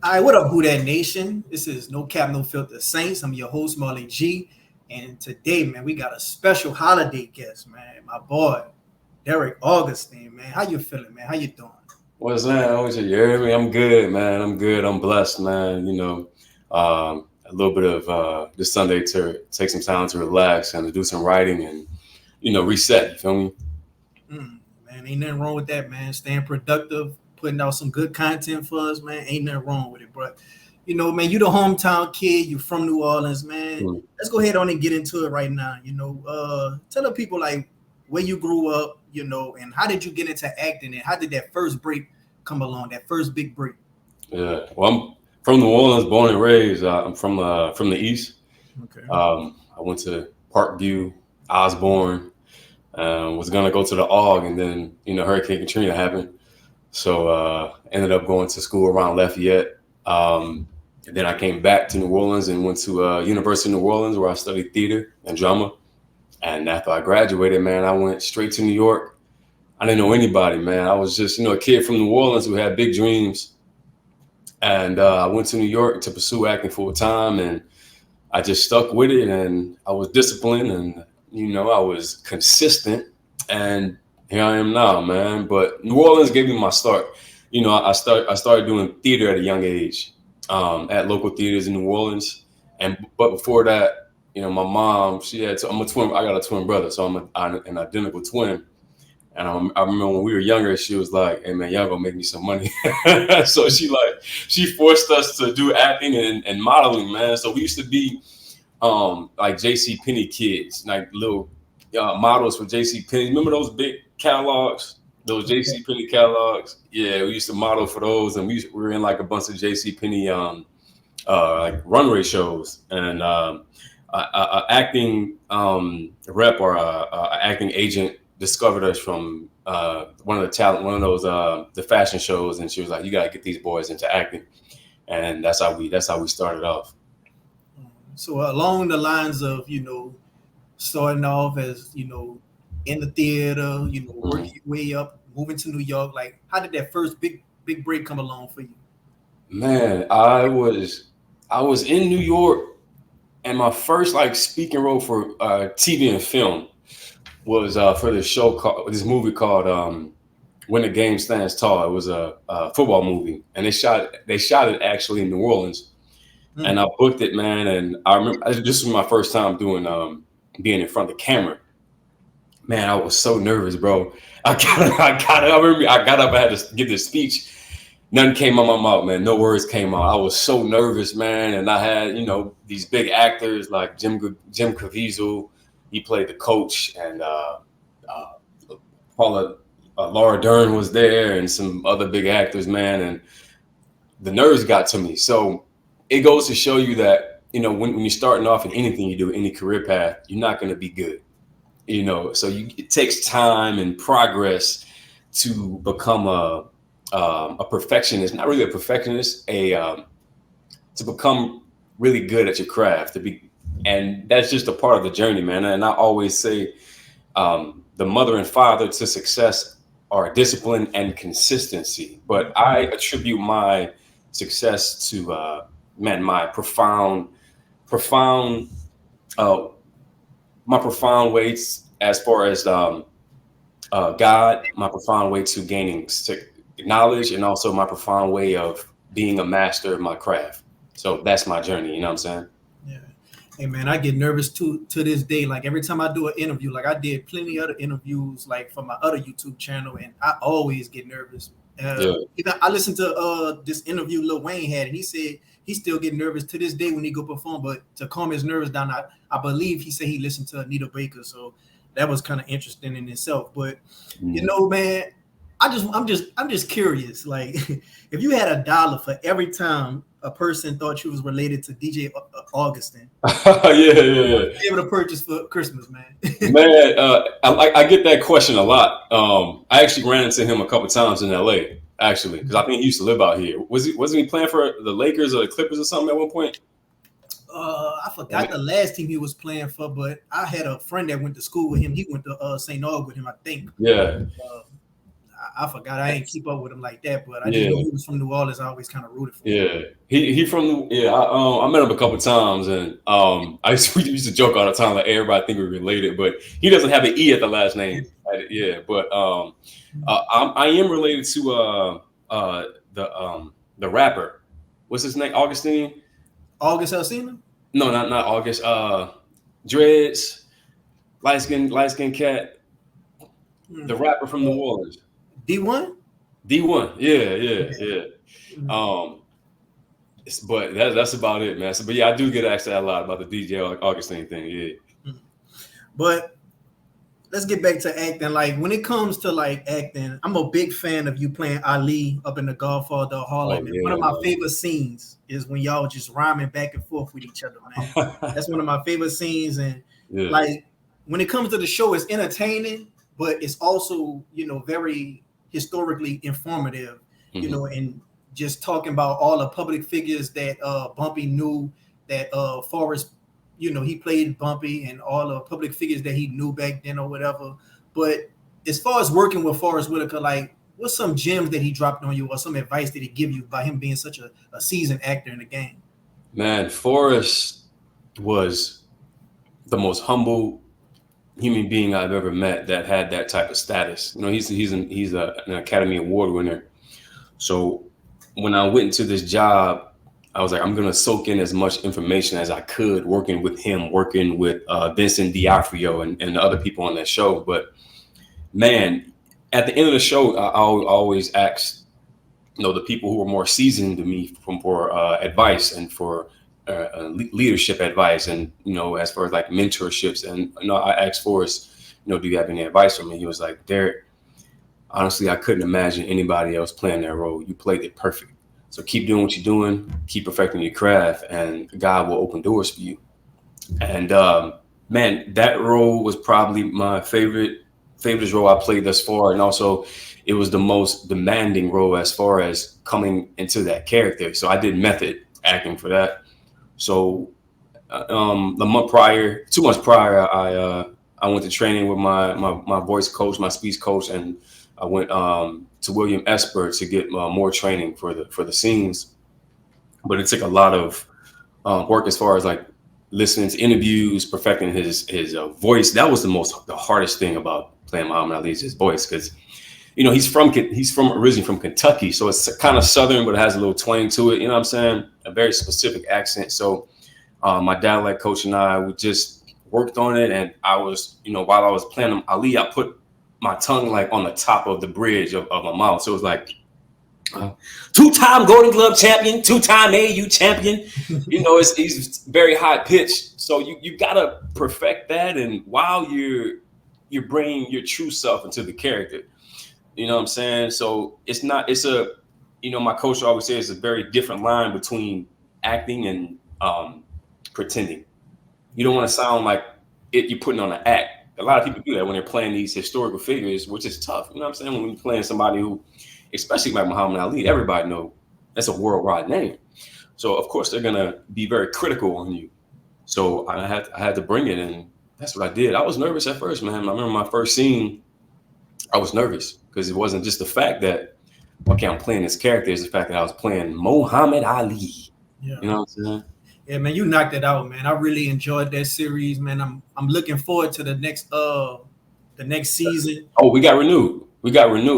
All right, what up, Who That Nation? This is No Cap, No Filter Saints. I'm your host, Marley G. And today, man, we got a special holiday guest, man. My boy, Deric Augustine, man. How you feeling, man? How you doing? What's that? You hear me? I'm good, man. I'm good. I'm blessed, man. A little bit of this Sunday to take some time to relax and to do some writing and, reset. You feel me? Man, ain't nothing wrong with that, man. Staying productive, putting out some good content for us, man. Ain't nothing wrong with it, bro. Man, you the hometown kid. You from New Orleans, man. Mm. Let's go ahead on and get into it right now. Tell the people like where you grew up, and how did you get into acting, and how did that first break come along? That first big break. Yeah. Well, I'm from New Orleans, born and raised. I'm from the East. Okay. I went to Parkview, Osborne. Was gonna go to the Aug, and then Hurricane Katrina happened. So ended up going to school around Lafayette. And then I came back to New Orleans and went to University of New Orleans where I studied theater and drama. And after I graduated, man, I went straight to New York. I didn't know anybody, man. I was just, a kid from New Orleans who had big dreams. And I went to New York to pursue acting full time. And I just stuck with it. And I was disciplined and, I was consistent. And here I am now, man. But New Orleans gave me my start. I started doing theater at a young age at local theaters in New Orleans. But before that, my mom, I'm a twin. I got a twin brother, so I'm an identical twin. And I remember when we were younger, she was like, "Hey man, y'all gonna make me some money." So she forced us to do acting and modeling, man. So we used to be like J.C. Penney kids, like little models for J.C. Penney. Remember those big catalogs? Those J.C. Penney catalogs? Yeah, we used to model for those, and we were in like a bunch of J.C. Penney like runway shows, and a acting rep or a acting agent discovered us from one of those the fashion shows, and she was like, "You gotta get these boys into acting," and that's how we started off. So along the lines of starting off as in the theater, working your way up, moving to New York. Like, how did that first big break come along for you? Man, I was in New York, and my first like speaking role for TV and film was for this movie called When the Game Stands Tall. It was a football movie, and they shot it actually in New Orleans, and I booked it, man. And I remember this was my first time doing being in front of the camera. Man, I was so nervous, bro. I remember I got up, I had to give this speech. Nothing came out my mouth, man. No words came out. I was so nervous, man. And I had, these big actors like Jim Caviezel. He played the coach, and Paula Laura Dern was there, and some other big actors, man. And the nerves got to me. So it goes to show you that, when you're starting off in anything you do, any career path, you're not going to be good. So it takes time and progress to become a perfectionist, not really a perfectionist, to become really good at your craft, and that's just a part of the journey, man. And I always say, the mother and father to success are discipline and consistency. But I attribute my success to, my profound weights as far as God, my profound way to gaining knowledge, and also my profound way of being a master of my craft. So that's my journey. You know what I'm saying? Yeah. Hey man, I get nervous to this day. Like every time I do an interview, like I did plenty other interviews, like for my other YouTube channel, and I always get nervous. I listened to this interview Lil Wayne had, and he said he still get nervous to this day when he go perform. But to calm his nerves down, I believe he said he listened to Anita Baker, so that was kind of interesting in itself. But man, I'm just curious. Like, if you had $1 for every time a person thought you was related to DJ Augustine, yeah. be able to purchase for Christmas, man. Man, I get that question a lot. I actually ran into him a couple times in LA, actually, because I think he used to live out here. Wasn't he playing for the Lakers or the Clippers or something at one point? I forgot the last team he was playing for, but I had a friend that went to school with him. He went to St. Aug with him, I think. Yeah. I forgot. I ain't keep up with him like that, but I just Yeah. knew he was from New Orleans. I always kind of rooted for him. Yeah, he from I met him a couple times, and we used to joke all the time like everybody think we're related, but he doesn't have an E at the last name. Yeah, but I am related to the rapper. What's his name? Augustine? August Alsina? No, not August. Dreads, light skin cat, the rapper from New Orleans. D1? D1. Yeah. Um, But that's about it, man. So, but yeah, I do get asked that a lot about the DJ Augustine thing. Yeah. But let's get back to acting. Like when it comes to like acting, I'm a big fan of you playing Ali up in The Godfather of Harlem. Oh, yeah, one of my favorite scenes is when y'all just rhyming back and forth with each other, man. That's one of my favorite scenes. And like when it comes to the show, it's entertaining, but it's also, very historically informative, and just talking about all the public figures that Bumpy knew, that Forrest, he played Bumpy, and all the public figures that he knew back then or whatever. But as far as working with Forrest Whitaker, like what's some gems that he dropped on you or some advice that he give you by him being such a seasoned actor in the game? Man, Forrest was the most humble human being I've ever met that had that type of status. He's an Academy Award winner. So when I went into this job, I was like, I'm going to soak in as much information as I could, working with him, working with Vincent D'Onofrio and the other people on that show. But man, at the end of the show, I always ask, the people who are more seasoned than me for advice and for leadership advice, and as far as like mentorships. And I asked Forrest, do you have any advice for me? He was like, Deric, honestly, I couldn't imagine anybody else playing that role. You played it perfect. So keep doing what you're doing, keep perfecting your craft, and God will open doors for you. And man, that role was probably my favorite role I played thus far. And also it was the most demanding role as far as coming into that character. So I did method acting for that. So the month prior, 2 months prior, I went to training with my voice coach, my speech coach, and I went to William Esper to get more training for the scenes. But it took a lot of work as far as like listening to interviews, perfecting his voice. That was the hardest thing about playing Muhammad Ali is his voice, because he's originally from Kentucky, so it's kind of southern, but it has a little twang to it. You know what I'm saying? A very specific accent. So my dialect coach and I, we just worked on it, and I was, while I was playing Ali, I put my tongue like on the top of the bridge of my mouth. So it was like 2-time Golden Glove champion, 2-time AAU champion. He's very high pitched. So you gotta perfect that, and while you're bringing your true self into the character. You know what I'm saying? So my coach always says it's a very different line between acting and pretending. You don't want to sound like you're putting on an act. A lot of people do that when they're playing these historical figures, which is tough. You know what I'm saying? When you're playing somebody who, especially like Muhammad Ali, everybody knows that's a worldwide name. So of course they're gonna be very critical on you. So I had to bring it, and that's what I did. I was nervous at first, man. I remember my first scene, I was nervous because it wasn't just the fact that, okay, I'm playing this character, it's the fact that I was playing Muhammad Ali. Yeah. You know what I'm saying? Yeah, man, you knocked it out, man. I really enjoyed that series, man. I'm looking forward to the next season. Oh, we got renewed.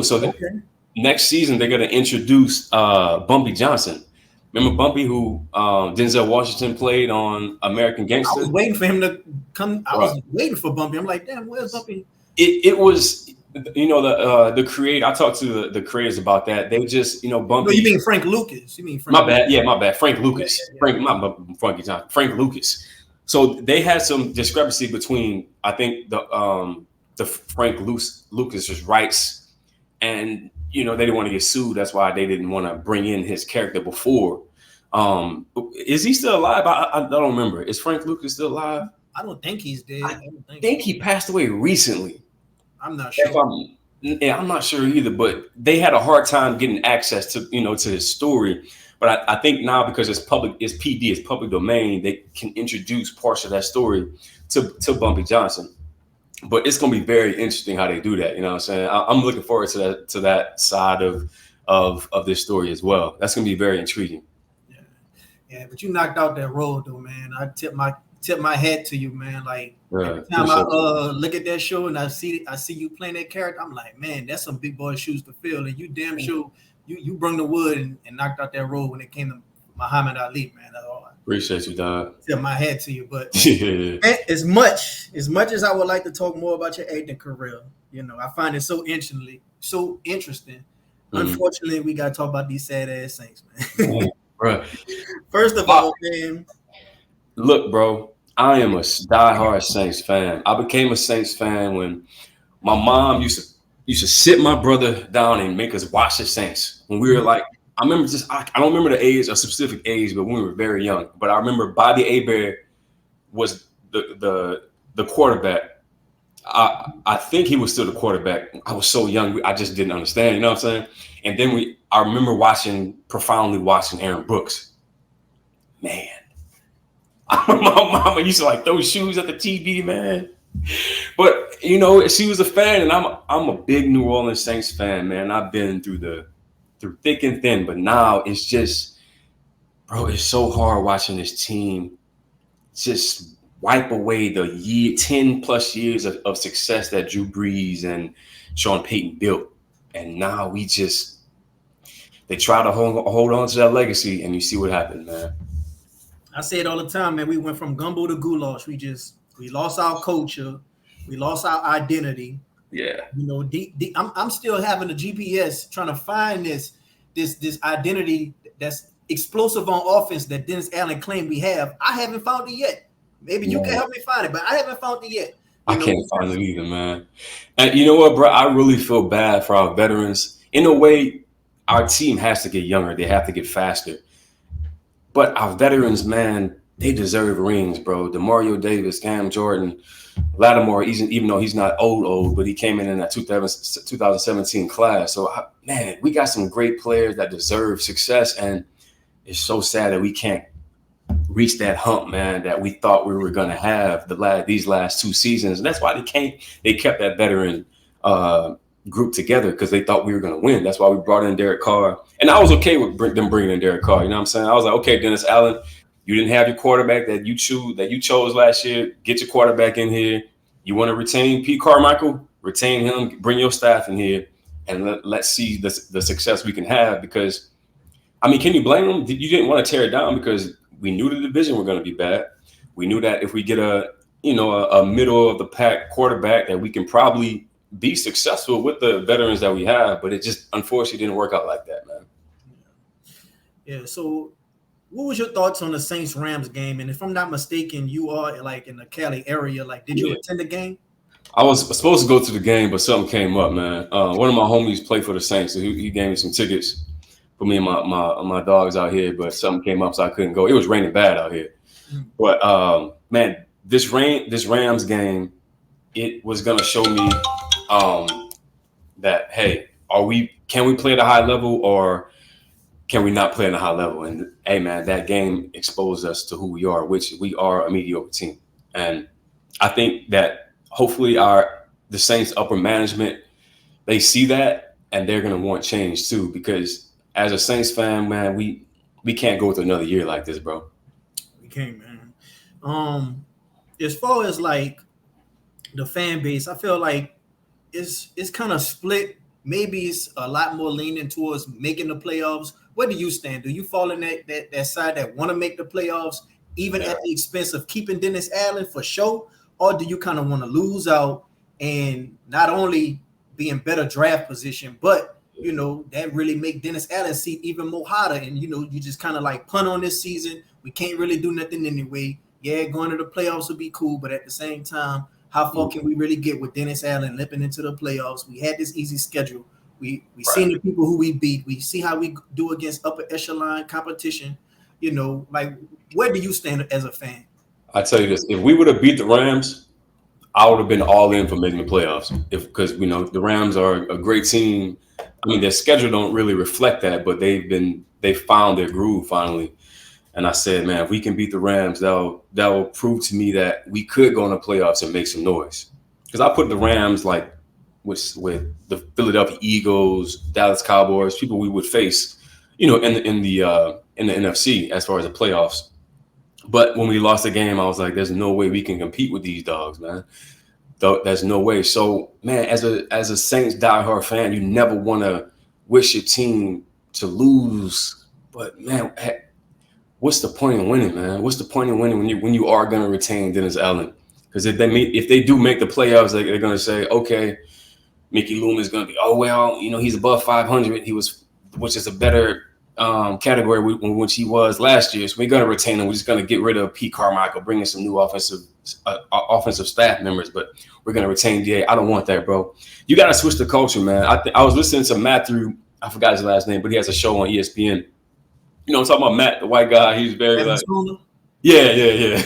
So the next season they're gonna introduce Bumpy Johnson. Remember Bumpy, who Denzel Washington played on American Gangster? I was waiting for him to come. I was waiting for Bumpy. I'm like, damn, where's Bumpy? It was, the creator. I talked to the creators about that. They just, Bumpy. No, you mean Frank Lucas? My bad. Yeah, my bad. Frank Lucas. Yeah. Frank Lucas. So they had some discrepancy between, I think, the Frank Lucas's rights, and they didn't want to get sued. That's why they didn't want to bring in his character before. Is he still alive? I don't remember. Is Frank Lucas still alive? I don't think he's dead. I think he passed away recently. I'm not sure. I'm not sure either, but they had a hard time getting access to, to his story. But I think now, because it's PD, it's public domain, they can introduce parts of that story to Bumpy Johnson. But it's gonna be very interesting how they do that. You know what I'm saying? I'm looking forward to that side of this story as well. That's gonna be very intriguing. Yeah, yeah. But you knocked out that role though, man. I tip my hat to you, man. Like Yeah, every time I appreciate you. look at that show and I see you playing that character, I'm like, man, that's some big boy shoes to fill. And you damn sure you brung the wood and knocked out that role when it came to Muhammad Ali, man. Appreciate you, dog. Tip my hat to you. But Yeah. as much as I would like to talk more about your acting career, I find it so interesting. Mm. Unfortunately, we gotta talk about these sad ass Saints, man. Bro, First of all, man, look, bro, I am a diehard Saints fan. I became a Saints fan when my mom used to sit my brother down and make us watch the Saints when we were like. I remember I don't remember the age, a specific age, but when we were very young. But I remember Bobby Hebert was the quarterback. I think he was still the quarterback. I was so young, I just didn't understand. You know what I'm saying? And then I remember profoundly watching Aaron Brooks. Man, my mama used to like throw shoes at the TV, man. But she was a fan, and I'm a big New Orleans Saints fan, man. I've been through thick and thin, but now it's just, bro, it's so hard watching this team just wipe away the 10 plus years of success that Drew Brees and Sean Payton built. And now they try to hold on to that legacy, and you see what happened, man. I say it all the time, man. We went from gumbo to goulash. We lost our culture, we lost our identity. Yeah. I'm still having a GPS trying to find this identity that's explosive on offense that Dennis Allen claimed we have. I haven't found it yet. Maybe you can help me find it, but I haven't found it yet. I can't find it either, man. And you know what, bro? I really feel bad for our veterans. In a way, our team has to get younger. They have to get faster. But our veterans, man, they deserve rings, bro. DeMario Davis, Cam Jordan, Lattimore, even though he's not old, but he came in that 2017 class. So, man, we got some great players that deserve success, and it's so sad that we can't reach that hump, man, that we thought we were going to have these last 2 seasons. And that's why they kept that veteran group together, because they thought we were going to win. That's why we brought in Derek Carr. And I was okay with them bringing in Derek Carr. You know what I'm saying? I was like, okay, Dennis Allen, you didn't have your quarterback that you chose last year. Get your quarterback in here. You want to retain Pete Carmichael? Retain him. Bring your staff in here, and let's see the success we can have. Because, I mean, can you blame them? You didn't want to tear it down because we knew the division were going to be bad. We knew that if we get a middle of the pack quarterback, that we can probably be successful with the veterans that we have. But it just unfortunately didn't work out like that, man. Yeah. So, what was your thoughts on the Saints Rams game? And if I'm not mistaken, you are like in the Cali area. Like, did you attend the game? I was supposed to go to the game, but something came up, man. One of my homies played for the Saints, so he gave me some tickets for me and my dogs out here. But something came up, so I couldn't go. It was raining bad out here. But man, this Rams game, it was gonna show me that, hey, can we play at a high level, or can we not play at a high level? And hey, man, that game exposed us to who we are, which we are a mediocre team. And I think that hopefully the Saints upper management, they see that, and they're gonna want change too. Because as a Saints fan, man, we can't go through another year like this, bro. We can't, man. As far as like the fan base, I feel like it's kind of split. Maybe it's a lot more leaning towards making the playoffs. Where do you stand? Do you fall in that side that want to make the playoffs, even at the expense of keeping Dennis Allen for sure? Or do you kind of want to lose out and not only be in better draft position, but, that really make Dennis Allen's seat even more hotter? And, you just kind of like punt on this season. We can't really do nothing anyway. Yeah, going to the playoffs would be cool, but at the same time, how far can we really get with Dennis Allen limping into the playoffs? We had this easy schedule. We seen the people who we beat. We see how we do against upper echelon competition. Like, where do you stand as a fan? I tell you this: if we would have beat the Rams, I would have been all in for making the playoffs. Because the Rams are a great team. I mean, their schedule don't really reflect that, but they found their groove finally. And I said, man, if we can beat the Rams, that will prove to me that we could go in the playoffs and make some noise. because I put the Rams like with the Philadelphia Eagles, Dallas Cowboys, people we would face, in the NFC as far as the playoffs. But when we lost the game, I was like, "There's no way we can compete with these dogs, man. There's no way." So, man, as a Saints diehard fan, you never want to wish your team to lose. But man, what's the point in winning, man? What's the point in winning when you are going to retain Dennis Allen? Because if they do make the playoffs, they're going to say, okay, Mickey Loomis is going to be, oh well, he's above 500. Which is a better category which he was last year. So we're going to retain him. We're just going to get rid of Pete Carmichael, bring in some new offensive staff members, but we're going to retain DA. I don't want that, bro. You got to switch the culture, man. I was listening to Matthew. I forgot his last name, but he has a show on ESPN. I'm talking about Matt, the white guy. He's very like, yeah.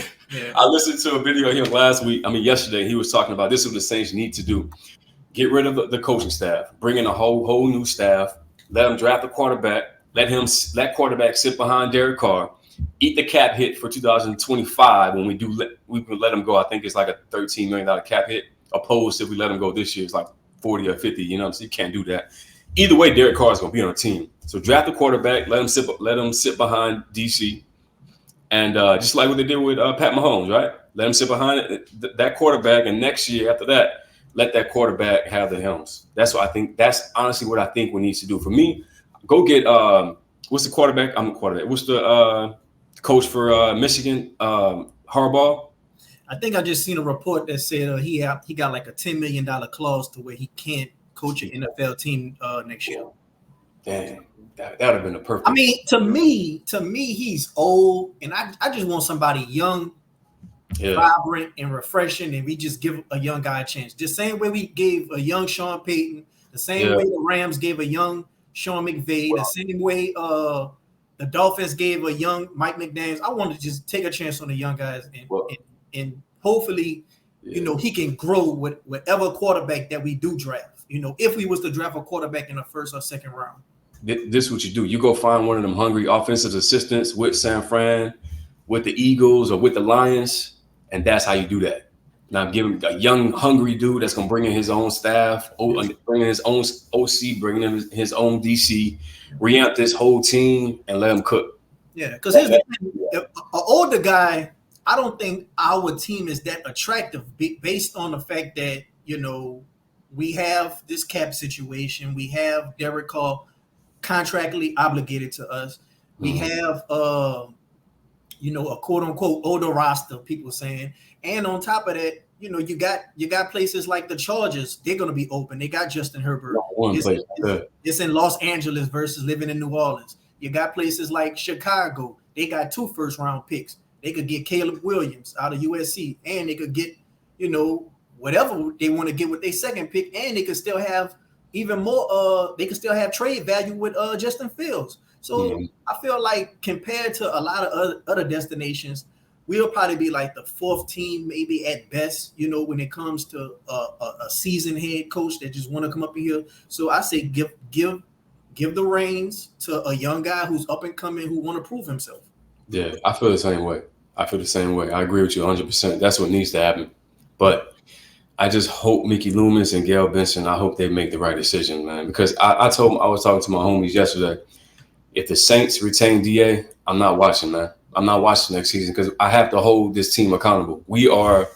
I listened to a video of him yesterday. He was talking about this is what the Saints need to do. Get rid of the coaching staff, bring in a whole new staff, let them draft a quarterback, let quarterback sit behind Derek Carr, eat the cap hit for 2025 when we can let him go. I think it's like a $13 million cap hit, opposed to if we let him go this year, it's like 40 or 50, so you can't do that. Either way, Derek Carr is going to be on a team. So draft the quarterback, let him sit behind DC, and just like what they did with Pat Mahomes, right? Let him sit behind that quarterback, and next year after that, let that quarterback have the helms. That's what I think. That's honestly what I think we need to do. For me, go get what's the quarterback? I'm the quarterback. What's the coach for Michigan? Harbaugh. I think I just seen a report that said he got like a $10 million clause to where he can't coach an NFL team next year. Damn, that would have been a perfect. I mean, to me, he's old, and I just want somebody young, vibrant, and refreshing, and we just give a young guy a chance. The same way we gave a young Sean Payton, the same way the Rams gave a young Sean McVay, the same way the Dolphins gave a young Mike McDaniels. I want to just take a chance on the young guys and hopefully, he can grow with whatever quarterback that we do draft. If we was to draft a quarterback in the first or second round. This is what you do. You go find one of them hungry offensive assistants with San Fran, with the Eagles, or with the Lions, and that's how you do that. Now give him a young, hungry dude that's going to bring in his own staff, bring in his own OC, bring in his own DC, reamp this whole team, and let him cook. Yeah, because here's the thing. An older guy, I don't think our team is that attractive based on the fact that, we have this cap situation. We have Deric Carr contractually obligated to us. We have, a quote unquote older roster, people saying. And on top of that, you got places like the Chargers. They're going to be open. They got Justin Herbert. It's in Los Angeles versus living in New Orleans. You got places like Chicago. They got 2 first-round picks. They could get Caleb Williams out of USC, and they could get, whatever they want to get with their second pick, and they could still have even more. They could still have trade value with Justin Fields. So I feel like compared to a lot of other destinations, we'll probably be like the 4th team, maybe at best. When it comes to a seasoned head coach that just want to come up in here. So I say give the reins to a young guy who's up and coming who want to prove himself. Yeah, I feel the same way. I agree with you 100%. That's what needs to happen. But I just hope Mickey Loomis and Gail Benson, I hope they make the right decision, man. Because I was talking to my homies yesterday, if the Saints retain DA, I'm not watching, man. I'm not watching next season because I have to hold this team accountable. We are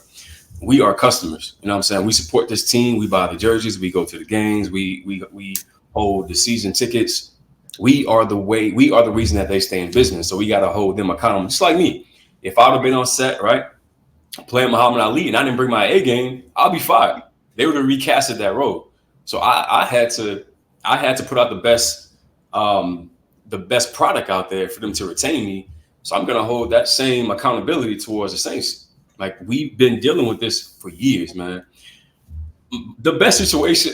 customers. You know what I'm saying? We support this team. We buy the jerseys. We go to the games. We hold the season tickets. We are the reason that they stay in business. So we got to hold them accountable. Just like me. If I would have been on set, right, playing Muhammad Ali and I didn't bring my A game, I'll be fired. They would have recasted that role. So I had to put out the best product out there for them to retain me. So I'm gonna hold that same accountability towards the Saints. Like we've been dealing with this for years, man. The best situation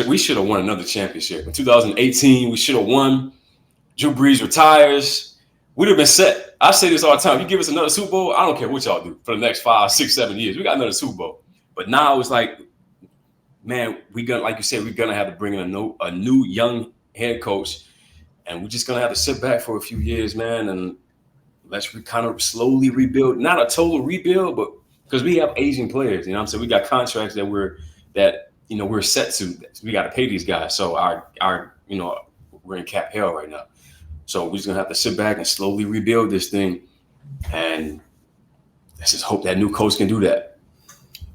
we should have won another championship. In 2018, we should have won. Drew Brees retires. We'd have been set. I say this all the time. You give us another Super Bowl, I don't care what y'all do for the next 5, 6, 7 years. We got another Super Bowl. But now it's like, man, like you said, we're gonna have to bring in a new young head coach, and we're just gonna have to sit back for a few years, man, and let's kind of slowly rebuild. Not a total rebuild, but because we have aging players. You know what I'm saying? We got contracts we're set to. We got to pay these guys. So our we're in cap hell right now. So we're just gonna have to sit back and slowly rebuild this thing, and let's just hope that new coach can do that.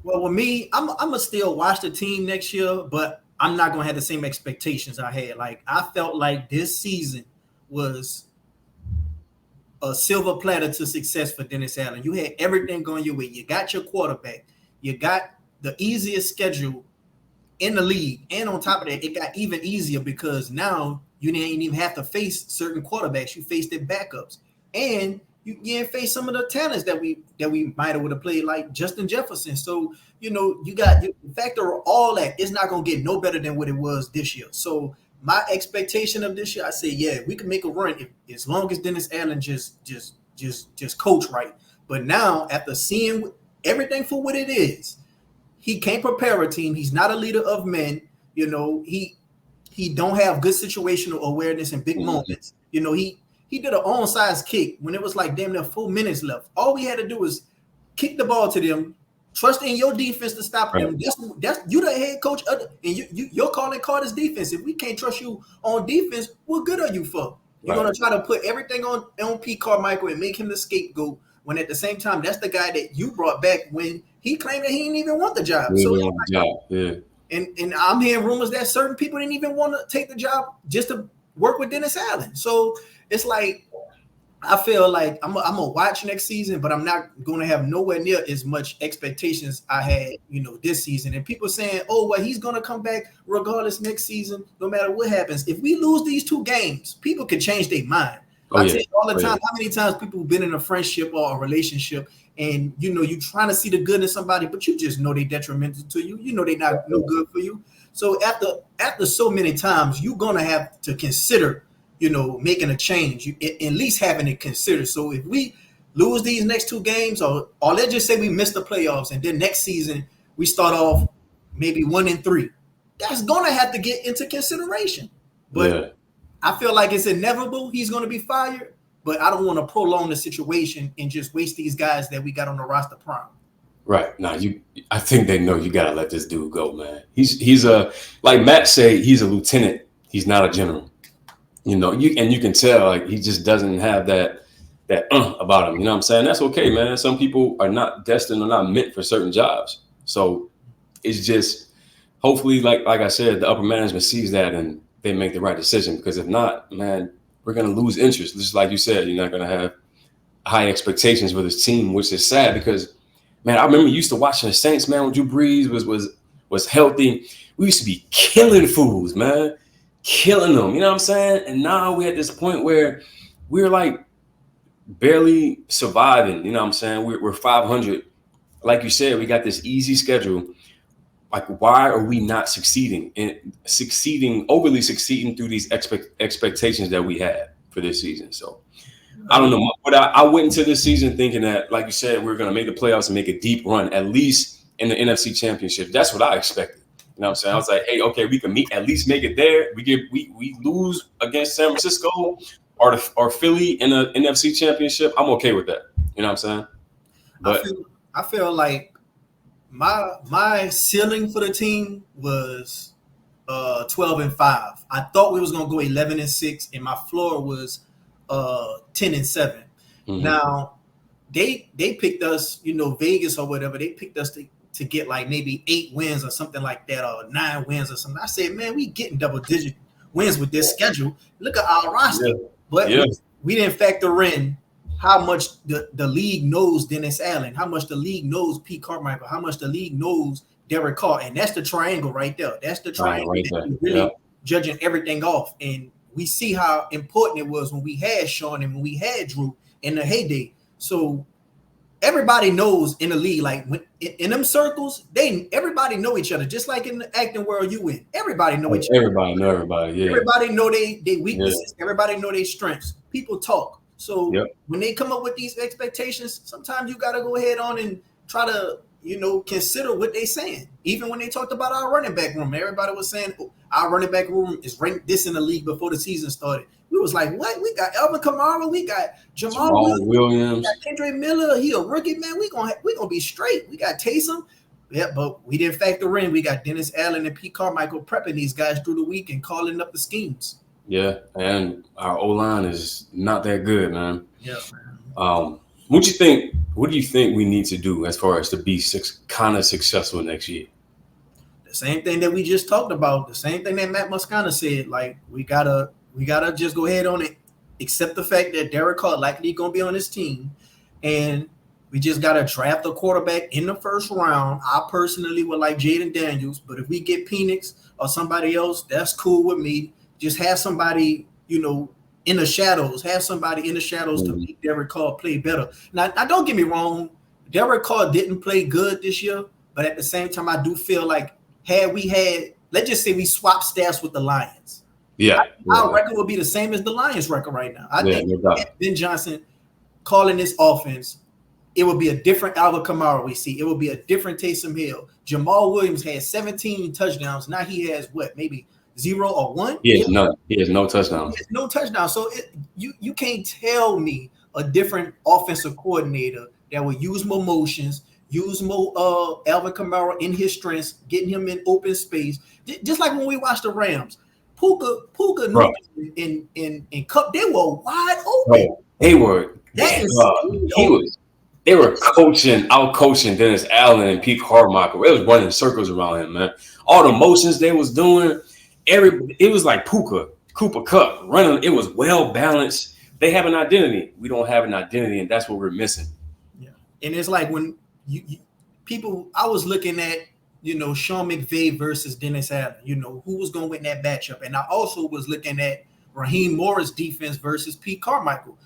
Well, with me, I'm gonna still watch the team next year, but I'm not gonna have the same expectations I had. Like I felt like this season was a silver platter to success for Dennis Allen. You had everything going your way. You got your quarterback. You got the easiest schedule in the league. And on top of that, it got even easier because now you didn't even have to face certain quarterbacks. You faced their backups. And you didn't face some of the talents that we might have would have played, like Justin Jefferson. So, you got you factor all that. It's not going to get no better than what it was this year. So my expectation of this year, I say, yeah, we can make a run as long as Dennis Allen just coach right. But now, after seeing everything for what it is, he can't prepare a team. He's not a leader of men. He don't have good situational awareness in big moments. He did an onside kick when it was like damn near 4 minutes left. All we had to do was kick the ball to them. Trust in your defense to stop them. That's you the head coach, and you're calling Carter's defense. If we can't trust you on defense, what good are you for? You're gonna try to put everything on Pete Carmichael and make him the scapegoat. When at the same time, that's the guy that you brought back when he claimed that he didn't even want the job. And I'm hearing rumors that certain people didn't even want to take the job just to work with Dennis Allen. So it's like I feel like I'm gonna watch next season, but I'm not gonna have nowhere near as much expectations I had, this season. And people saying, "Oh, well, he's gonna come back regardless next season, no matter what happens." If we lose these 2 games, people can change their mind. I tell you all the time, how many times people have been in a friendship or a relationship, and you're trying to see the good in somebody, but you just know they're detrimental to you. You know they're not no good for you. So after so many times, you're gonna have to consider making a change, you at least having it considered. So if we lose these next 2 games, or let's just say we miss the playoffs, and then next season we start off maybe 1-3, that's gonna have to get into consideration. But I feel like it's inevitable he's gonna be fired. But I don't want to prolong the situation and just waste these guys that we got on the roster prime. Right. Now I think they know you gotta let this dude go, man. He's a, like Matt say, he's a lieutenant. He's not a general. You can tell like he just doesn't have that about him. You know what I'm saying? That's okay, man. Some people are not destined or not meant for certain jobs. So it's just hopefully, like I said, the upper management sees that and they make the right decision. Because if not, man, we're gonna lose interest. Just like you said, you're not gonna have high expectations for this team, which is sad because, man, I remember used to watching the Saints, man, when Drew Brees was healthy. We used to be killing fools, man. Killing them, you know what I'm saying? And now we're at this point where we're like barely surviving, you know what I'm saying? We're 500. Like you said, we got this easy schedule. Like, why are we not succeeding overly succeeding through these expectations that we had for this season? So I don't know. But I went into this season thinking that, like you said, we're going to make the playoffs and make a deep run, at least in the NFC Championship. That's what I expected. You know what I'm saying? I was like, hey, okay, we can at least make it there. We lose against San Francisco or Philly in the NFC Championship. I'm okay with that. You know what I'm saying? But I feel like my ceiling for the team was 12-5. I thought we was gonna go 11-6, and my floor was 10-7. Mm-hmm. Now they picked us, Vegas or whatever. They picked us to get like maybe 8 wins or something like that, or 9 wins or something. I said, man, we getting double-digit wins with this schedule. Look at our roster. But we didn't factor in how much the league knows Dennis Allen, how much the league knows Pete Carmichael, how much the league knows Deric Carr. And that's the triangle right there. That's the triangle that really judging everything off. And we see how important it was when we had Sean and when we had Drew in the heyday. So everybody knows in the league, like when, in them circles, everybody know each other. Just like in the acting world you in, everybody know each other. Everybody know everybody. Yeah. Everybody know they weaknesses. Yeah. Everybody know their strengths. People talk. So when they come up with these expectations, sometimes you got to go ahead on and try to, consider what they saying. Even when they talked about our running back room, everybody was saying our running back room is ranked this in the league before the season started. We was like, what? We got Elvin Kamara, we got Jamal Williams, we got Kendrick Miller. He a rookie, man. We gonna be straight. We got Taysom. Yeah, but we didn't factor in. We got Dennis Allen and Pete Carmichael prepping these guys through the week and calling up the schemes. Yeah, and our O-line is not that good, man. Yeah, man. What do you think we need to do as far as to be kind of successful next year? The same thing that we just talked about. The same thing that Matt Moscona said. Like we gotta just go ahead on it, accept the fact that Deric Hart likely gonna be on this team, and we just got to draft a quarterback in the first round. I personally would like Jaden Daniels, but if we get Penix or somebody else, that's cool with me. Just have somebody, in the shadows. Have somebody in the shadows to make Deric Hart play better. Now, don't get me wrong. Deric Hart didn't play good this year, but at the same time, I do feel like let's just say we swap staffs with the Lions. Yeah. Our record would be the same as the Lions record right now. I think Ben Johnson calling this offense, it would be a different Alvin Kamara we see. It would be a different Taysom Hill. Jamal Williams had 17 touchdowns. Now he has maybe 0 or 1? He has no touchdowns. He has no touchdowns. So you can't tell me a different offensive coordinator that would use more motions, use more Alvin Kamara in his strengths, getting him in open space. Just like when we watched the Rams. Puka and Cup, they were wide open. Bro, they were. They were out coaching Dennis Allen and Pete Carmichael. They was running circles around him, man. All the motions they was doing, it was like Cooper Cup running. It was well balanced. They have an identity. We don't have an identity, and that's what we're missing. Yeah, and it's like when I was looking at Sean McVay versus Dennis Allen. Who was going to win that matchup, and I also was looking at Raheem Morris defense versus Pete Carmichael.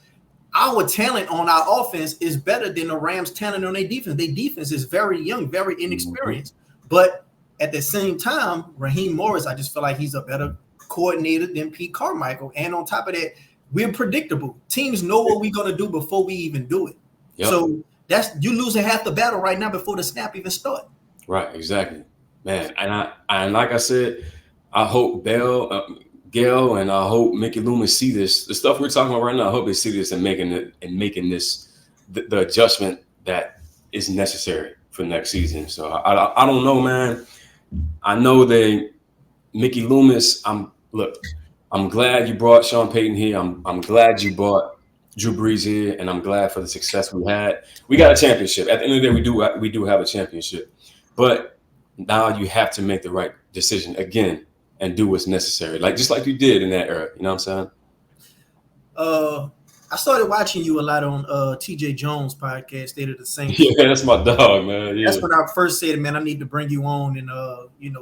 Our talent on our offense is better than the Rams' talent on their defense. Their defense is very young, very inexperienced. But at the same time, Raheem Morris, I just feel like he's a better coordinator than Pete Carmichael. And on top of that, we're predictable. Teams know what we're going to do before we even do it. Yep. So you losing half the battle right now before the snap even starts. Right, exactly, man. And like I said, I hope Gail and I hope Mickey Loomis see this. The stuff we're talking about right now, I hope they see this and making this the adjustment that is necessary for next season. So I don't know, man. I know that Mickey Loomis. I'm glad you brought Sean Payton here. I'm glad you brought Drew Brees here, and I'm glad for the success we had. We got a championship. At the end of the day, we do have a championship, but now you have to make the right decision again and do what's necessary, just like you did in that era. You know what I'm saying? I started watching you a lot on TJ Jones' podcast, State of the Saints. Yeah, that's my dog, man. Yeah. That's when I first said, man, I need to bring you on and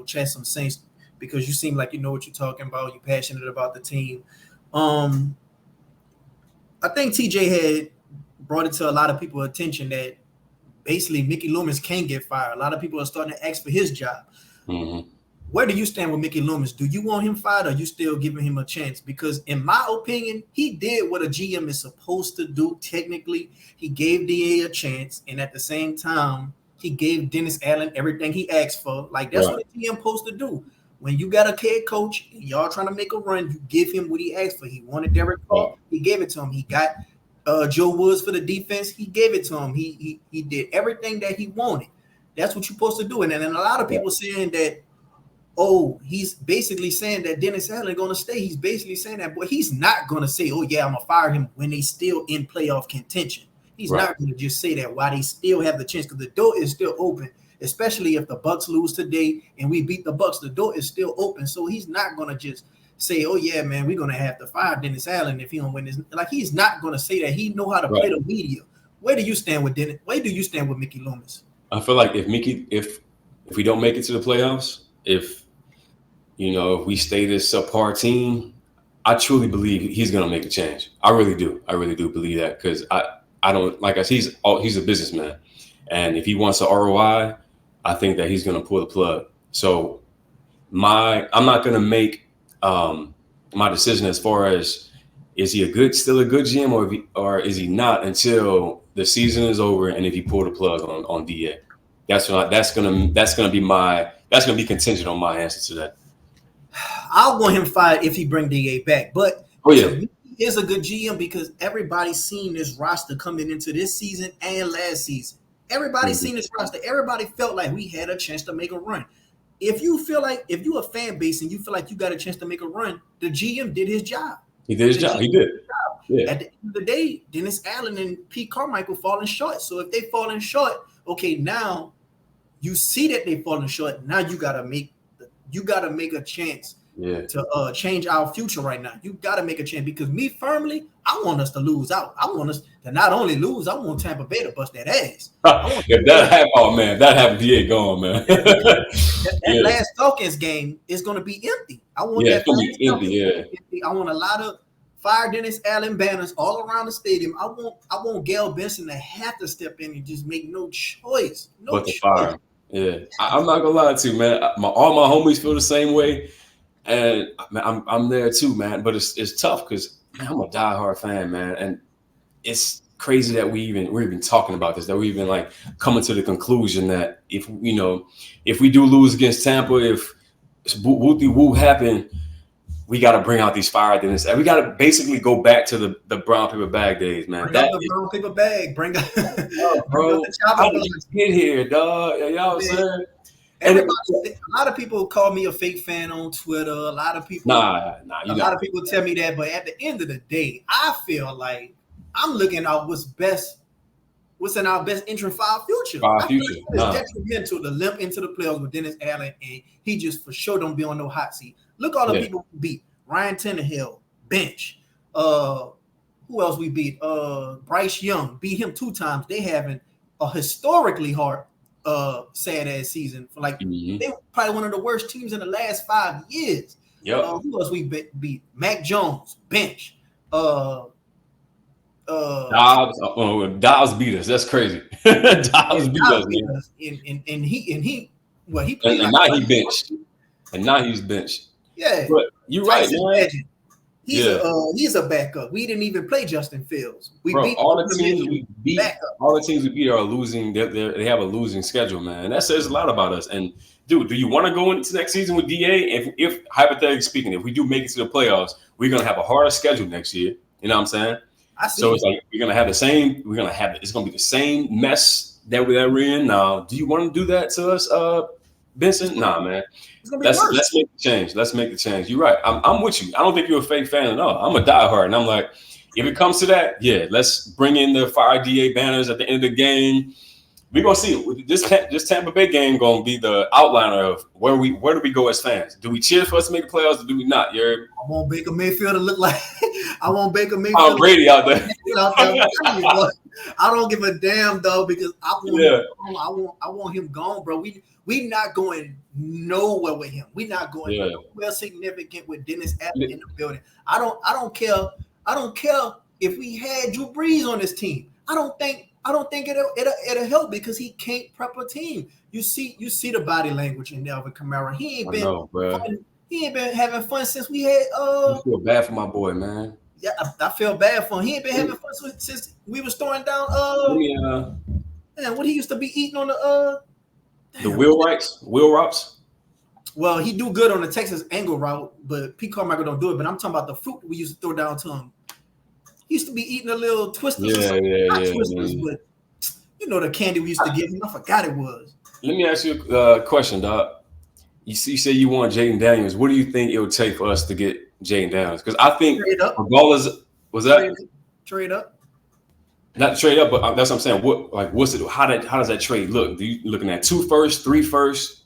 chat some Saints because you seem like you know what you're talking about. You're passionate about the team. I think TJ had brought it to a lot of people's attention that basically Mickey Loomis can get fired. A lot of people are starting to ask for his job. Mm-hmm. Where do you stand with Mickey Loomis? Do you want him fired or are you still giving him a chance? Because in my opinion, he did what a GM is supposed to do. Technically, he gave DA a chance. And at the same time, he gave Dennis Allen everything he asked for. That's what a GM supposed to do. When you got a head coach and y'all trying to make a run, you give him what he asked for. He wanted Deric Hart. He gave it to him. He got Joe Woods for the defense. He gave it to him. He did everything that he wanted. That's what you're supposed to do. And then a lot of people saying that, he's basically saying that Dennis Allen going to stay. He's basically saying that, but he's not going to say, I'm going to fire him when they still in playoff contention. He's not going to just say that while they still have the chance because the door is still open, especially if the Bucs lose today and we beat the Bucs, the door is still open. So he's not going to just say, we're going to have to fire Dennis Allen if he don't win this. He's not going to say that. He know how to play the media. Where do you stand with Dennis? Where do you stand with Mickey Loomis? I feel like if we don't make it to the playoffs, if we stay this subpar team, I truly believe he's going to make a change. I really do. I really do believe that because I don't like us. He's a businessman, and if he wants an ROI, I think that he's going to pull the plug. So I'm not going to make my decision as far as is he still a good GM or is he not until the season is over and if he pull the plug on DA. That's going to be contingent on my answer to that. I'll want him fired if he bring DA back. But is a good GM because everybody's seen this roster coming into this season and last season. Everybody's seen this roster. Everybody felt like we had a chance to make a run. If you feel like if you're a fan base and you feel like you got a chance to make a run, the GM did his job. He did his job. He did. Yeah. At the end of the day, Dennis Allen and Pete Carmichael falling short. So if they falling short, okay, now you see that they falling short. Now you gotta make a chance to change our future right now. You gotta make a chance because me firmly, I want us to lose out. I want us to not only lose, I want Tampa Bay to bust that ass. If that happened, oh man, that happened, he ain't gone, man. that last Falcons game is gonna be empty. I want that be empty. I want a lot of fire Dennis Allen banners all around the stadium. I want Gail Benson to have to step in and just make no choice. But the fire. Yeah, I'm not gonna lie to you, man. All my homies feel the same way, and I'm there too, man. But it's tough because I'm a diehard fan, man, and it's crazy that we're even talking about this. That we even like coming to the conclusion that if we do lose against Tampa, if woo happen, we got to bring out these fire Dennis. We got to basically go back to the brown paper bag days, man. Bring out the brown paper bag. Bring out, bro. How did you get here, dog? You know what I'm saying? A lot of people call me a fake fan on Twitter. A lot of people, a lot of people tell me that. But at the end of the day, I feel like I'm looking at what's in our best interest for our future. It's detrimental to limp into the playoffs with Dennis Allen, and he just for sure don't be on no hot seat. Look all the people we beat. Ryan Tannehill, bench. Who else we beat? Bryce Young, beat him 2 times. They having a historically hard, sad ass season. They were probably one of the worst teams in the last 5 years. Who else we beat? Mac Jones, bench. Dobbs beat us. That's crazy. Dobbs beat us, man. And he played. And now he benched. And now he's benched. Yeah, but you're right, man. He's a backup. We didn't even play Justin Fields. Beat all the teams we beat. All the teams we beat are losing. They have a losing schedule, man. And that says a lot about us. And dude, do you want to go into next season with DA? If hypothetically speaking, if we do make it to the playoffs, we're gonna have a harder schedule next year. You know what I'm saying? So it's like we're gonna have the same. It's gonna be the same mess that we're in now. Do you want to do that to us, Benson? Nah, man. Let's make the change. Let's make the change. You're right. I'm with you. I don't think you're a fake fan at all. I'm a diehard, and I'm like, if it comes to that, let's bring in the fire DA banners at the end of the game. We're gonna see this Tampa Bay game gonna be the outliner of where do we go as fans? Do we cheer for us to make the playoffs or do we not? I want Baker Mayfield to look like Tom Brady out there. I don't give a damn though because I want him gone, bro. We not going nowhere with him. We not going nowhere significant with Dennis Allen in the building. I don't care. I don't care if we had Drew Brees on this team. I don't think it'll help because he can't prep a team. You see the body language in Alvin Kamara. He ain't been having fun since we had. I feel bad for my boy, man. Yeah, I feel bad for him. He ain't been having fun since we was throwing down. Man, what he used to be eating on the wheel routes. Well, he do good on the Texas angle route, but Pete Carmichael don't do it. But I'm talking about the fruit we used to throw down to him. He used to be eating a little twisters. Twisters, but you know the candy we used to give him. I forgot it was. Let me ask you a question, Doc. You say you want Jaden Daniels. What do you think it would take for us to get Jaden Daniels? Because I think regardless, was that trade up? Not trade up, but that's what I'm saying. What's it? How does that trade look? Do you looking at 2 firsts, 3 firsts?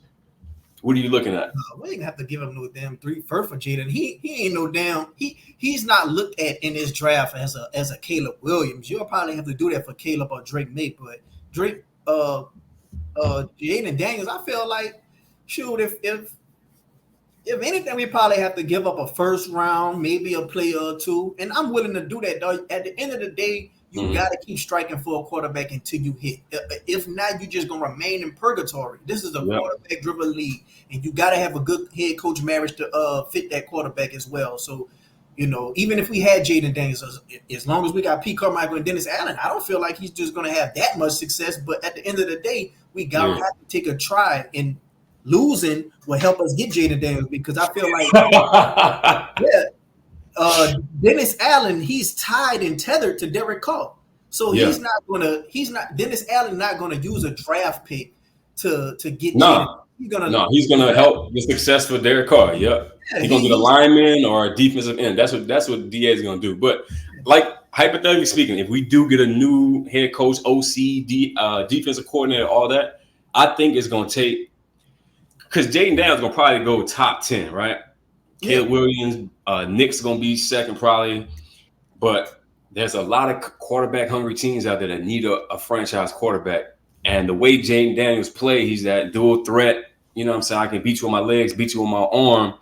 What are you looking at? We ain't have to give him no damn 3 first for Jaden. He ain't no damn. He's not looked at in this draft as a Caleb Williams. You'll probably have to do that for Caleb or Drake May, but Drake, Jaden Daniels. I feel like, shoot, if anything, we probably have to give up a first round, maybe a player or 2, and I'm willing to do that. Though at the end of the day. You got to keep striking for a quarterback until you hit. If not, you're just going to remain in purgatory. This is a quarterback-driven league, and you got to have a good head coach marriage to fit that quarterback as well. So, even if we had Jaden Daniels, as long as we got Pete Carmichael and Dennis Allen, I don't feel like he's just going to have that much success. But at the end of the day, we got to have to take a try, and losing will help us get Jaden Daniels because I feel like, Dennis Allen, he's tied and tethered to Deric Carr. So Dennis Allen not gonna use a draft pick to get No. Jaden. He's gonna help the success for Deric Carr. Yep. He's gonna get a lineman or a defensive end. That's what DA is gonna do. But like hypothetically speaking, if we do get a new head coach, OC, defensive coordinator, all that, I think it's gonna take, because Jaden Daniels gonna probably go top 10, right? Yeah. Caleb Williams, Nick's gonna be second probably, but there's a lot of quarterback hungry teams out there that need a franchise quarterback. And the way Jaden Daniels play, he's that dual threat. You know what I'm saying? I can beat you with my legs, beat you with my arm.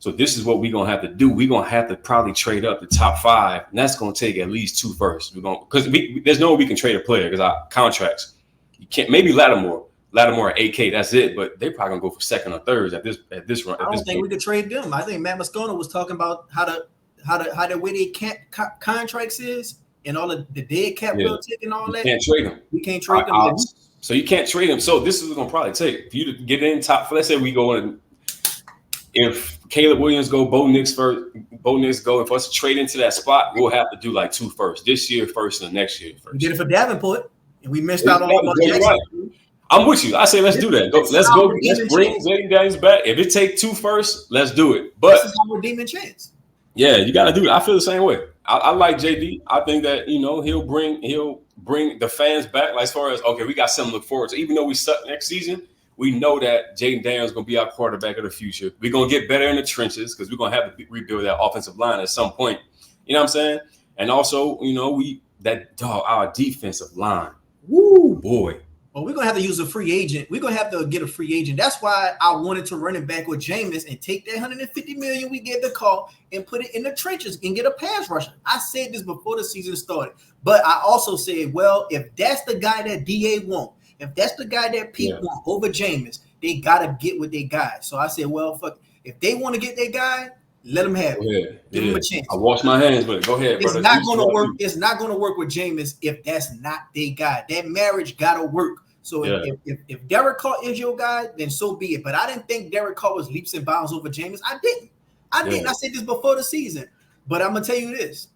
So this is what we're gonna have to do. We're gonna have to probably trade up the top 5, and that's gonna take at least 2 firsts. We're gonna, because there's no way we can trade a player because our contracts. You can't. Maybe Lattimore at 8K. That's it. But they're probably gonna go for second or thirds at this run. I don't think we could trade them. I think Matt Moscona was talking about how the way they contracts is and all of the dead cap tick and all that. You can't trade them. We can't trade them. So you can't trade them. So this is what's gonna probably take for you to get in top. Let's say we go in. If Caleb Williams go, Bo Nix go, and for us to trade into that spot, we'll have to do like 2 firsts. This year first and next year first. We did it for Davenport, and we missed out on right. I'm with you. I say let's do that. Let's bring Jaden Daniels back. If it takes 2 firsts, let's do it. But this is our redeeming chance. Yeah, you got to do it. I feel the same way. I like JD. I think that he'll bring the fans back. Like, as far as, okay, we got something to look forward to. Even though we suck next season, we know that Jaden Daniels is going to be our quarterback of the future. We're going to get better in the trenches because we're going to have to rebuild that offensive line at some point. You know what I'm saying? And also, our defensive line. Woo, boy. Well, we're going to have to use a free agent. We're going to have to get a free agent. That's why I wanted to run it back with Jameis and take that $150 million we gave the call and put it in the trenches and get a pass rusher. I said this before the season started. But I also said, well, if that's the guy that DA want, if that's the guy that Pete want over Jameis, they got to get with their guy. So I said, well, fuck, if they want to get their guy, let them have it. Give them a chance. I wash my hands with it. Go ahead, brother. It's not going to work. It's not going to work with Jameis if that's not their guy. That marriage got to work. So if Deric Carr is your guy, then so be it. But I didn't think Deric Carr was leaps and bounds over Jameis. I didn't. I said this before the season. But I'm gonna tell you this.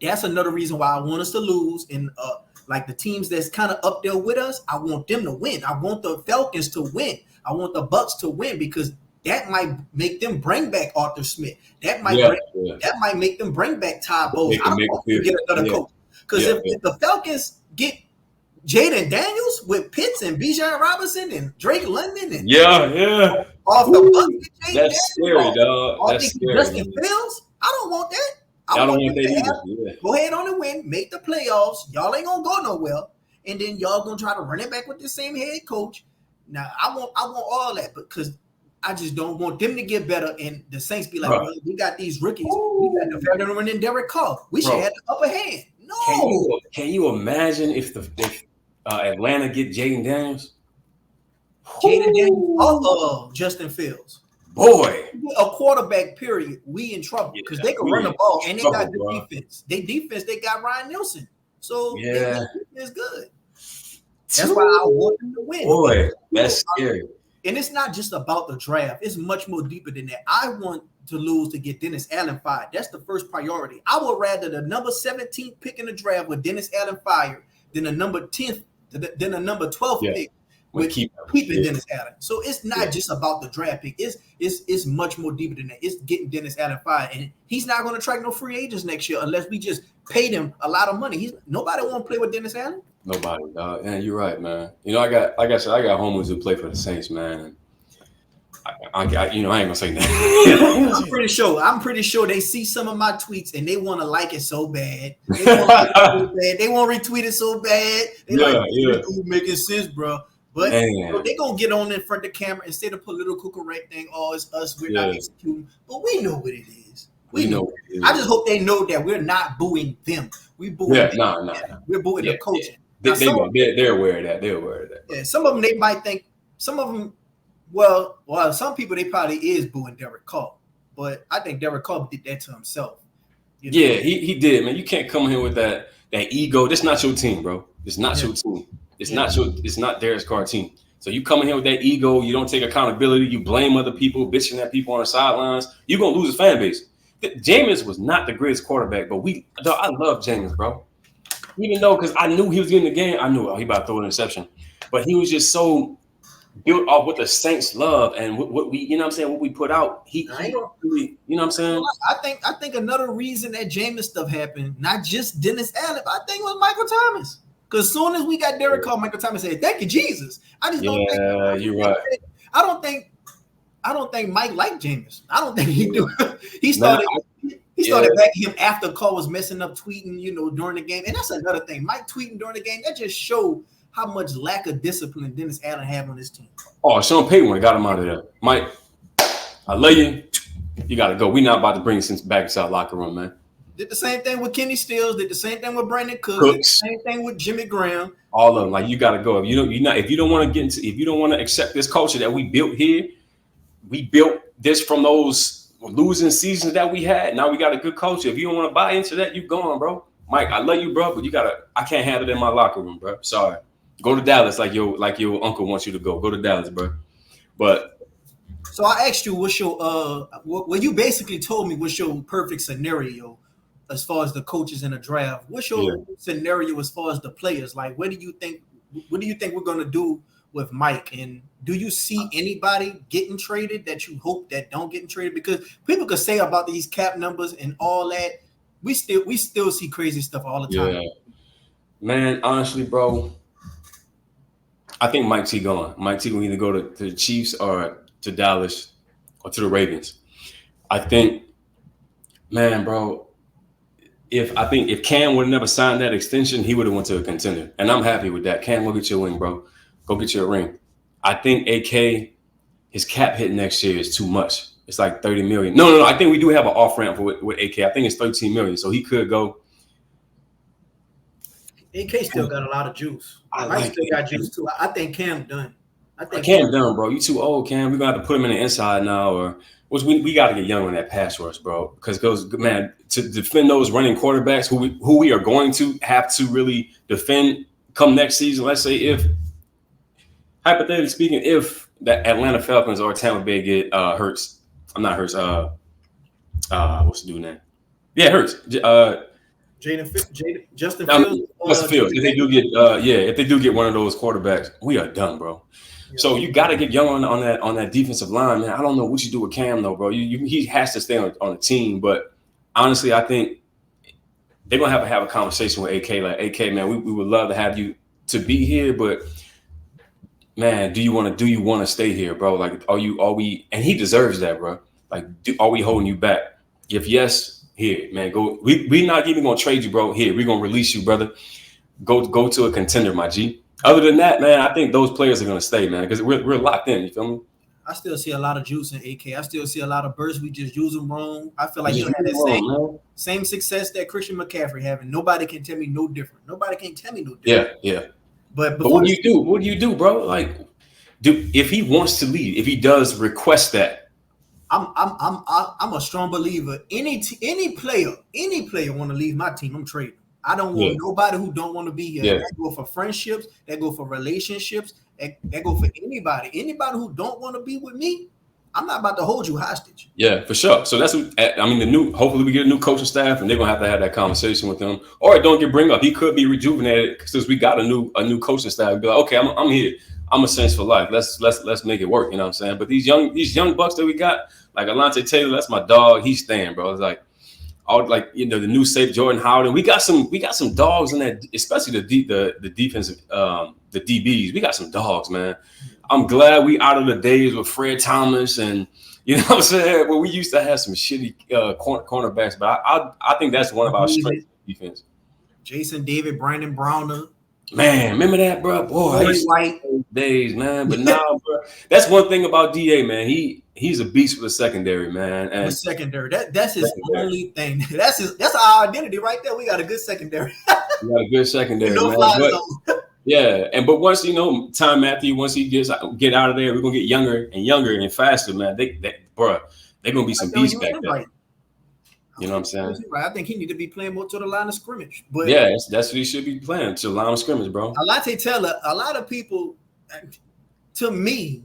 That's another reason why I want us to lose. And like the teams that's kind of up there with us, I want them to win. I want the Falcons to win. I want the Bucks to win because that might make them bring back Arthur Smith. That might make them bring back Todd Bowles. I don't want to get another coach. Because if the Falcons get Jaden Daniels with Pitts and Bijan Robinson and Drake London and off the Bucks, that's scary, dog. That's scary. Justin Fields, I don't want that. I don't want that either. Go ahead on and win, make the playoffs. Y'all ain't gonna go nowhere, and then y'all gonna try to run it back with the same head coach. Now I want all that, because I just don't want them to get better and the Saints be like, well, we got these rookies. We got the veteran running Deric Carr. We should have the upper hand. No. Can you imagine if Atlanta get Jaden Daniels? Jaden Daniels, Justin Fields. Boy, a quarterback. Period. We in trouble because they can run the ball and they got good defense. They got Ryan Nielsen, so it's good. That's why I want them to win. Boy, that's scary. And it's not just about the draft. It's much more deeper than that. I want to lose to get Dennis Allen fired. That's the first priority. I would rather the number 17th pick in the draft with Dennis Allen fired than the number 10th, than the number 12th pick with keeping Dennis Allen. So it's not just about the draft pick. It's much more deeper than that. It's getting Dennis Allen fired. And he's not going to attract no free agents next year unless we just paid him a lot of money. Nobody want to play with Dennis Allen. Nobody, dog. Yeah, you're right, man. I got homies who play for the Saints, man. I ain't gonna say that. I'm pretty sure they see some of my tweets and they want to like it so bad. They want to retweet it so bad. They making sense, bro. But they gonna get on in front of the camera and say the political correct thing. Oh, it's us. We're not executing. But we know what it is. We know what it is. I just hope they know that we're not booing them. We booing them. No. We're booing the coaching. They're aware of that. They're aware of that. Yeah, some of them they might think. Some of them. Well, some people they probably is booing Deric Carr, but I think Deric Carr did that to himself. Yeah, he did, man. You can't come here with that ego. This not your team, bro. It's not your team. It's not Deric Carr's team. So you come in here with that ego, you don't take accountability, you blame other people, bitching at people on the sidelines, you're gonna lose a fan base. Jameis was not the greatest quarterback, but I love Jameis, bro. Even though, because I knew he was getting the game, I knew he about to throw an interception. But he was just so built off what the Saints love and what we, what we put out. He really, what I'm saying? I think another reason that Jameis stuff happened, not just Dennis Allen, but I think it was Michael Thomas. Because as soon as we got Deric called, Michael Thomas said, "Thank you, Jesus." I just don't think. Yeah, you're right. I don't think Mike liked Jameis. I don't think he do. He started backing him after Cole was messing up tweeting, during the game. And that's another thing. Mike tweeting during the game, that just showed how much lack of discipline Dennis Allen had on his team. Oh, Sean Payton got him out of there. Mike, I love you. You got to go. We're not about to bring this back inside locker room, man. Did the same thing with Kenny Stills. Did the same thing with Brandon Cooks. Did the same thing with Jimmy Graham. All of them. Like, you got to go. If you don't want to accept this culture that we built here, we built this from those losing seasons that we had. Now we got a good culture. If you don't want to buy into that, you gone, bro. Mike, I love you, bro, but I can't have it in my locker room, bro. Sorry. Go to Dallas like your uncle wants you to go. Go to Dallas, bro. But so I asked you, what's your well, you basically told me what's your perfect scenario as far as the coaches in the draft. What's your scenario as far as the players? Like, what do you think we're gonna do with Mike? And do you see anybody getting traded that you hope that don't get traded? Because people could say about these cap numbers and all that. We still see crazy stuff all the time. Yeah. Man, honestly, bro, I think Mike T going. Mike T will either go to the Chiefs or to Dallas or to the Ravens. I think, man, bro, if Cam would have never signed that extension, he would have went to a contender. And I'm happy with that. Cam, go get your ring, bro. Go get your ring. I think AK, his cap hit next year is too much. It's like $30 million. No. I think we do have an off ramp with AK. I think it's $13 million. So he could go. AK still got a lot of juice. I still got juice too. I think Cam done. I think Cam done, bro. You too old, Cam. We're gonna have to put him in the inside now, or we got to get young on that pass rush, bro. Because man, to defend those running quarterbacks who we are going to have to really defend come next season. Let's say if, hypothetically speaking, if the Atlanta Falcons or Tampa Bay get Hurts, I'm not Hurts. What's the dude name? Yeah, Hurts. Justin Fields. Justin Fields. If they do get one of those quarterbacks, we are done, bro. Yeah. So you got to get young on that defensive line, man. I don't know what you do with Cam though, bro. He has to stay on the team, but honestly, I think they're gonna have a conversation with AK. Like, AK, man, we would love to have you to be here, but man, do you want to stay here, bro? Like, are we? And he deserves that, bro. Like, are we holding you back? If yes, here, man, go. We're not even gonna trade you, bro. Here, we're gonna release you, brother. Go to a contender, my G. Other than that, man, I think those players are gonna stay, man, because we're locked in. You feel me? I still see a lot of juice in AK. I still see a lot of bursts. We just use them wrong. I feel like you don't have that same success that Christian McCaffrey having. Nobody can tell me no different. Yeah. But what do you do? What do you do, bro? Like, if he wants to leave, if he does request that, I'm a strong believer. Any player want to leave my team, I'm trading. I don't want nobody who don't want to be here. Yeah. That go for friendships. That go for relationships. That go for anybody. Anybody who don't want to be with me, I'm not about to hold you hostage. Yeah, for sure. So that's hopefully we get a new coaching staff and they're gonna have to have that conversation with him. Or it don't get bring up. He could be rejuvenated since we got a new coaching staff. Be like, okay, I'm here. I'm a Saints for life. Let's make it work. You know what I'm saying? But these young bucks that we got, like Alontae Taylor, that's my dog. He's staying, bro. It's like the new safe Jordan Howard. We got some dogs in that, especially the defensive the DBs. We got some dogs, man. I'm glad we out of the days with Fred Thomas and you know what I'm saying. Well, we used to have some shitty cornerbacks, but I think that's one of our strengths defense. Jason David, Brandon Browner. Man, remember that, bro? Boy, White days, man. But now, bro, that's one thing about DA, man. He's a beast for the secondary, man. And the secondary, that's his only thing. That's our identity right there. We got a good secondary. We got a good secondary, man. But once Tom Matthew, once he get out of there, we're gonna get younger and faster, man. They're gonna be some beasts back there. Right. You know what I'm saying? I think he need to be playing more to the line of scrimmage. But yeah, that's what he should be playing, to the line of scrimmage, bro. Alontae Taylor, a lot of people to me,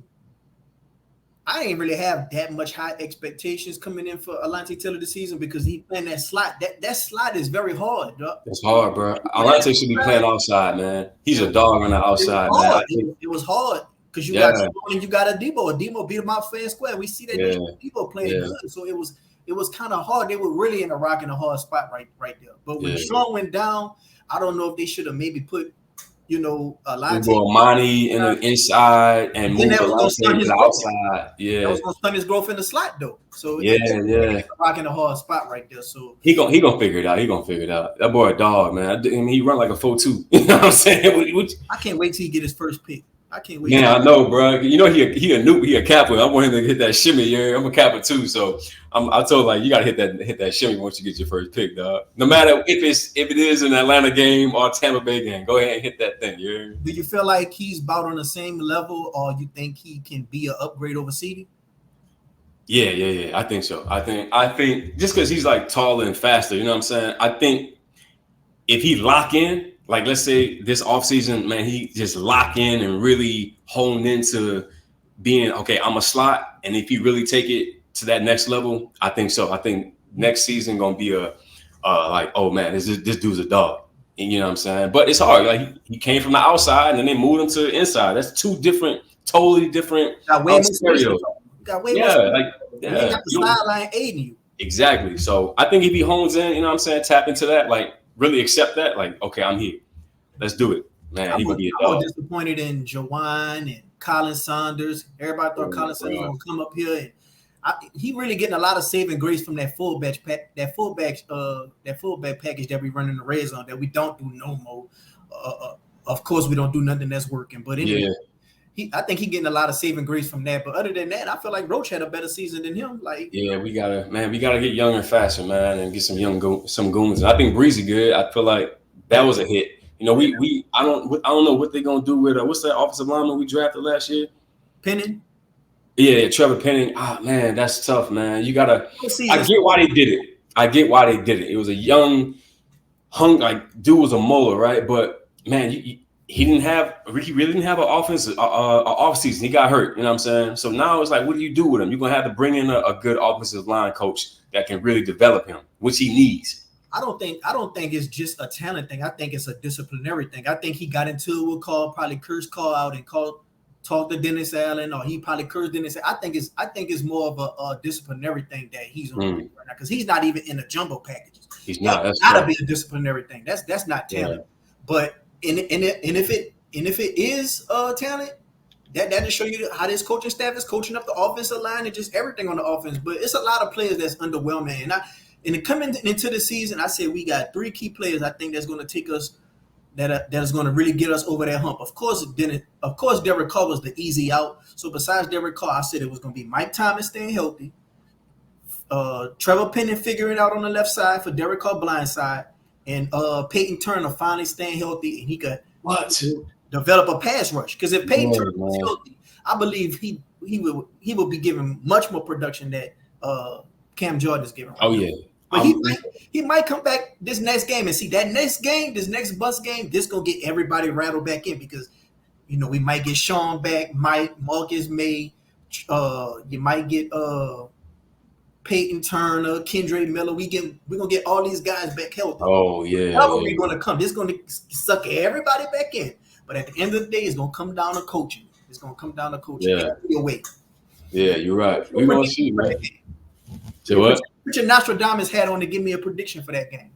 I ain't really have that much high expectations coming in for Alante Taylor this season because he playing that slot. That slot is very hard, dog. It's hard, bro. Alante should be playing outside, man. He's a dog on the outside, man. It was hard because you got Simone and you got a Debo. Debo beat him out fair and square. We see that Debo playing good, so it was kind of hard. They were really in a rock and a hard spot right there. But when Sean went down, I don't know if they should have maybe put, Alante Money in the inside and move Alante to the outside. Yeah, that was gonna stun his growth in the slot though. So rocking a hard spot right there. So he gonna figure it out. He gonna figure it out. That boy a dog, man. I mean, he run like a 4.2. You know what I'm saying? I can't wait till he get his first pick. I can't wait. Man, I know, bro. You know he a noob. He a capper. I want him to hit that shimmy. Yeah, I'm a capper too. So I told like you gotta hit that shimmy once you get your first pick, dog. No matter if it is an Atlanta game or a Tampa Bay game, go ahead and hit that thing. Yeah. Do you feel like he's about on the same level, or you think he can be an upgrade over CD? Yeah. I think so. I think just because he's like taller and faster, you know what I'm saying? I think if he lock in. Like, let's say this offseason, man, he just lock in and really hone into being, okay, I'm a slot. And if he really take it to that next level, I think so. I think next season going to be like, oh, man, this dude's a dog. And you know what I'm saying? But it's hard. Like, he came from the outside and then they moved him to the inside. That's totally different scenarios. He ain't got the sideline aiding you. Exactly. So I think if he hones in, you know what I'm saying, tap into that, like, really accept that, like, okay, I'm here. Let's do it, man. He would be a dog. I was disappointed in Jawan and Colin Saunders. Everybody thought Colin Saunders was gonna come up here, and he really getting a lot of saving grace from that fullback package that we run in the red zone that we don't do no more. Of course, we don't do nothing that's working, but anyway. I think he getting a lot of saving grace from that. But other than that, I feel like Roach had a better season than him. Like, yeah, we gotta get younger and faster, man, and get some goons. And I think Breezy good. I feel like that was a hit. You know, I don't know what they're gonna do with what's that offensive lineman we drafted last year? Penning. Yeah, Trevor Penning. Ah, man, that's tough, man. You gotta. I get why they did it. It was a young, dude was a molar, right? But man, he really didn't have an off season. He got hurt, you know what I'm saying? So now it's like, what do you do with him? You're gonna have to bring in a good offensive line coach that can really develop him, which he needs. I don't think it's just a talent thing. I think it's a disciplinary thing. I think he got into it with probably cursed Carl out and talked to Dennis Allen, or he probably cursed Dennis. I think it's more of a disciplinary thing that he's on right now, because he's not even in the jumbo packages. He's not. That's gotta be a disciplinary thing. That's not talent. Yeah. But if it is talent, that just show you how this coaching staff is coaching up the offensive line and just everything on the offense. But it's a lot of players that's underwhelming. And coming into the season, I said we got 3 key players I think that's going to take us, that is going to really get us over that hump. Of course, Deric Carr was the easy out. So besides Deric Carr, I said it was going to be Mike Thomas staying healthy, Trevor Penning figuring it out on the left side for Deric Carr blind side, and Peyton Turner finally staying healthy, and he could develop a pass rush. Because if Peyton Turner was healthy, I believe he will be giving much more production that Cam Jordan is giving. Oh yeah. But he might come back this next game and see that this next bus game, this gonna get everybody rattled back in, because we might get Sean back, Marcus May, you might get Peyton Turner, Kendre Miller. We're gonna get all these guys back healthy. Oh yeah. Probably gonna come. This is gonna suck everybody back in. But at the end of the day, it's gonna come down to coaching. Yeah. Yeah, you're right. We're gonna see, man. Say what? Richard Nostradamus had on to give me a prediction for that game.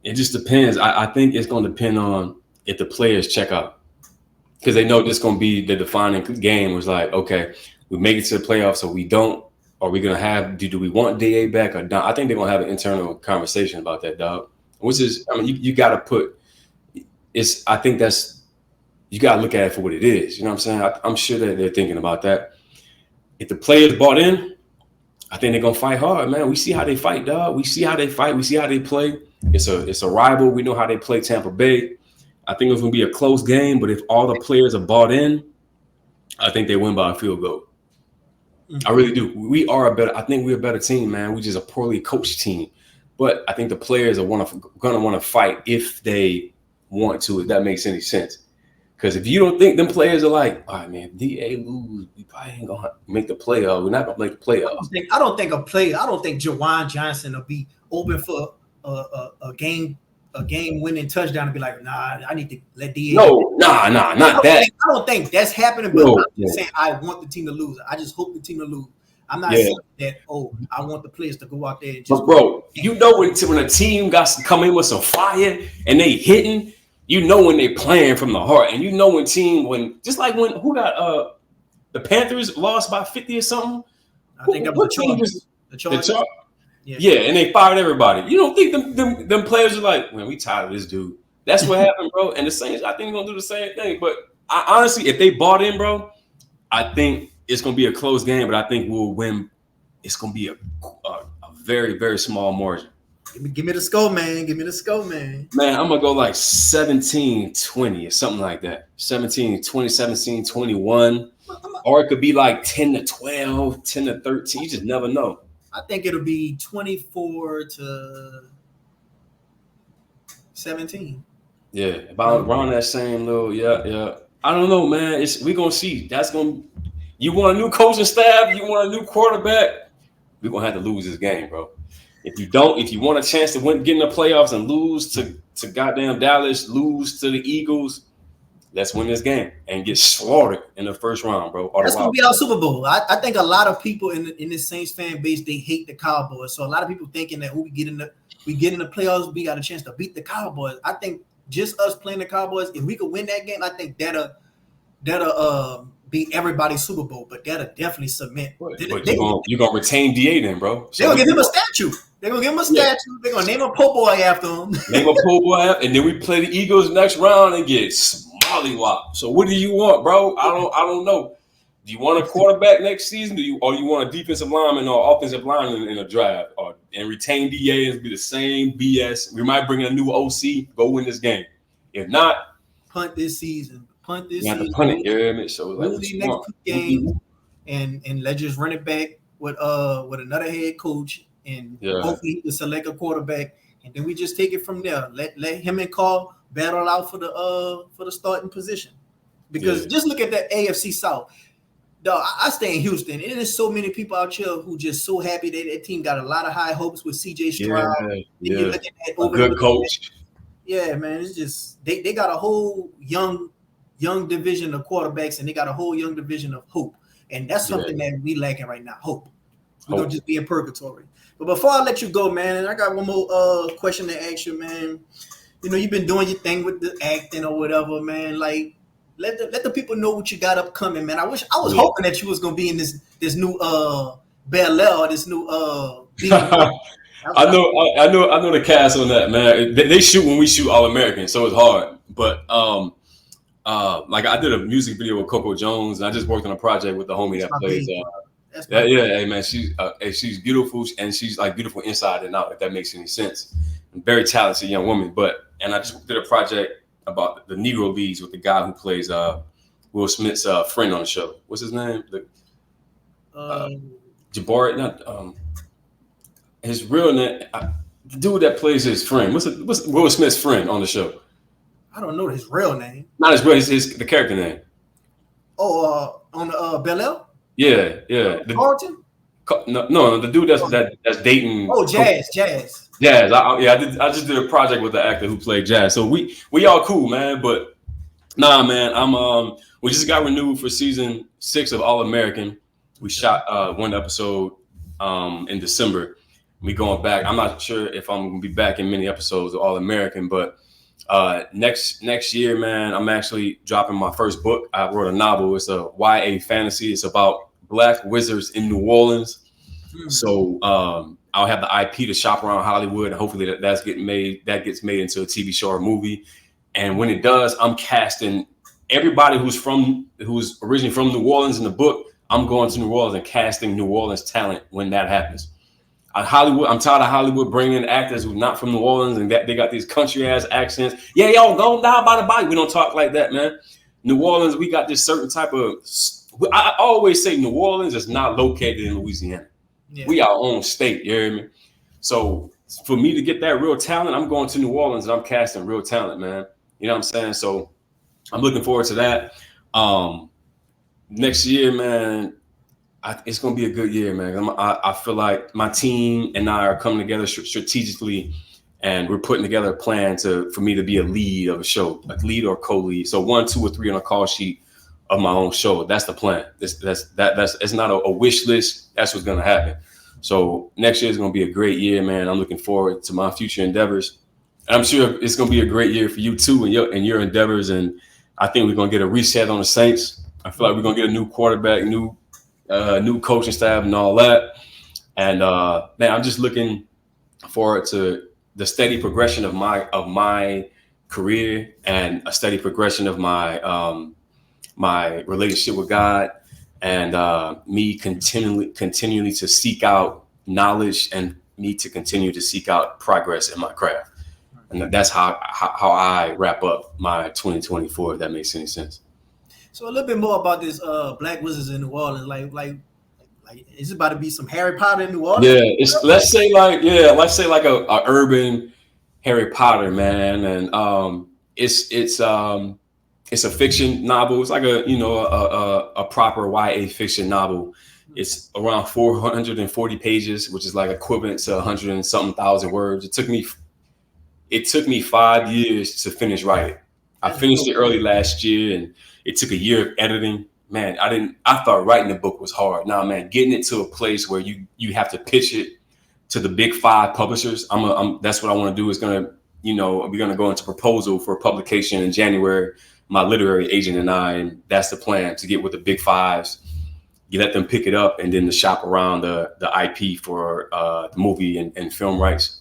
It just depends. I think it's going to depend on if the players check out, because they know this is going to be the defining game. Was like, okay, we make it to the playoffs, or we don't. Are we going to have? Do we want DA back or not? I think they're going to have an internal conversation about that, dog. Which is, I mean, you got to put. It's. I think that's. You got to look at it for what it is. You know what I'm saying? I'm sure that they're thinking about that. If the players bought in, I think they're gonna fight hard, man. We see how they fight, dog. We see how they fight. We see how they play. It's a rival. We know how they play Tampa Bay. I think it's gonna be a close game, but if all the players are bought in, I think they win by a field goal. I really do. I think we're a better team, man. We're just a poorly coached team. But I think the players are gonna want to fight if they want to, if that makes any sense. Because if you don't think them players are like, all right, man, if DA lose, we probably ain't gonna make the playoffs. We're not gonna make the playoffs. I don't think Jawan Johnson will be open for a game winning touchdown and be like, nah, I need to let DA. No, not that. I don't think that's happening, but I'm just saying I want the team to lose. I just hope the team to lose. I'm not saying that, I want the players to go out there and just. But bro, you know when a team got to come in with some fire and they hitting, you know when they playing from the heart, and you know when just like when who got the Panthers lost by 50 or something. I think that was the Chargers. Yeah, and they fired everybody. You don't think them players are like, man, we tired of this dude. That's what happened, bro. And the Saints, I think they're gonna do the same thing. But honestly, if they bought in, bro, I think it's gonna be a close game, but I think we'll win. It's gonna be a very, very small margin. Give me the score, man. Give me the score, man. Man, I'm gonna go like 17-20 or something like that. 17-20, 17-21. Or it could be like 10-12, 10-13. You just never know. I think it'll be 24-17. Yeah, about around that same little, yeah. I don't know, man. We gonna see. You want a new coaching staff, you want a new quarterback, we're gonna have to lose this game, bro. If you want a chance to get in the playoffs and lose to goddamn Dallas, lose to the Eagles, let's win this game and get slaughtered in the first round, bro. That's gonna be our Super Bowl. I think a lot of people in this Saints fan base, they hate the Cowboys. So a lot of people thinking that we get in the playoffs, we got a chance to beat the Cowboys. I think just us playing the Cowboys, if we could win that game, I think that'll be everybody's Super Bowl. But that'll definitely cement. But you're gonna retain DA then, bro. So they're gonna give him a statue. They're gonna give him a statue. They're gonna name a po' boy after him. Name a po' boy after, and then we play the Eagles next round and get mollywop. So what do you want, bro? I don't know. Do you want a quarterback next season? Or you want a defensive lineman or offensive lineman in a draft, and retain DA and be the same BS? We might bring in a new OC, go win this game. If not, punt this season. You have to punt it. Yeah, so like the next 2 games, and let's just run it back with another head coach, and hopefully he can select a quarterback, and then we just take it from there. Let him and Carl battle out for the starting position, because just look at that AFC South. Dog, I stay in Houston, and there's so many people out here who just so happy that team got a lot of high hopes with CJ Stroud. You're looking at a good coach. Yeah, man, it's just they got a whole young division of quarterbacks, and they got a whole young division of hope, and that's something that we lacking right now. Hope. We're gonna just be in purgatory. But before I let you go, man, I got one more question to ask you, man. You know, you've been doing your thing with the acting or whatever, man. Like, let the people know what you got upcoming, man. I was hoping that you was gonna be in this new Bel Air, this new I know the cast on that, man. They shoot when we shoot All American, so it's hard. But like I did a music video with Coco Jones, and I just worked on a project with the homie that plays. Hey man, she's beautiful, and she's like beautiful inside and out. If that makes any sense, very talented young woman. And I just did a project about the Negro Leagues with the guy who plays Will Smith's friend on the show. What's his name? Jabari, not his real name. The dude that plays his friend. What's Will Smith's friend on the show? I don't know his real name. Not his real. The character name. Oh, on the Bel Air. Yeah. Carlton. No, the dude that's dating. Oh, Jazz. I just did a project with the actor who played Jazz. So we all cool, man. But nah, man, we just got renewed for season 6 of All American. We shot one episode in December. We going back. I'm not sure if I'm gonna be back in many episodes of All American, but next year, man, I'm actually dropping my first book. I wrote a novel. It's a YA fantasy. It's about Black wizards in New Orleans. So I'll have the IP to shop around Hollywood, and hopefully that gets made into a TV show or movie. And when it does, I'm casting everybody who's originally from New Orleans in the book. I'm going to New Orleans and casting New Orleans talent when that happens. I'm tired of Hollywood bringing in actors who are not from New Orleans and that they got these country ass accents. Yeah, y'all going down by the bike. We don't talk like that, man. New Orleans, we got this certain type of. I always say New Orleans is not located in Louisiana. Yeah. We our own state. You hear me? So for me to get that real talent, I'm going to New Orleans and I'm casting real talent, man. You know what I'm saying? So I'm looking forward to that. Um, Next year, man, it's gonna be a good year, man. I feel like my team and I are coming together strategically, and we're putting together a plan for me to be a lead of a show, like lead or co-lead. So 1, 2, or 3 on a call sheet of my own show. That's the plan. That's it's not a wish list. That's what's gonna happen. So next year is gonna be a great year, man. I'm looking forward to my future endeavors. And I'm sure it's gonna be a great year for you too and your endeavors. And I think we're gonna get a reset on the Saints. I feel like we're gonna get a new quarterback, new coaching staff, and all that. And man, I'm just looking forward to the steady progression of my career and a steady progression of my relationship with God, and me continually to seek out knowledge, and me to continue to seek out progress in my craft. And that's how I wrap up my 2024. If that makes any sense. So a little bit more about this Black Wizards in New Orleans. Like is it about to be some Harry Potter in New Orleans? Yeah, let's say like a urban Harry Potter, man, and it's a fiction novel. It's like a proper YA fiction novel. It's around 440 pages, which is like equivalent to 100 and something thousand words. It took me 5 years to finish writing. I finished it early last year, and it took a year of editing. Man, I thought writing the book was hard. Nah, man, getting it to a place where you have to pitch it to the big 5 publishers. That's what I want to do. Is we're gonna go into proposal for publication in January. My literary agent and that's the plan, to get with the big 5s. You let them pick it up, and then to shop around the IP for the movie and film rights.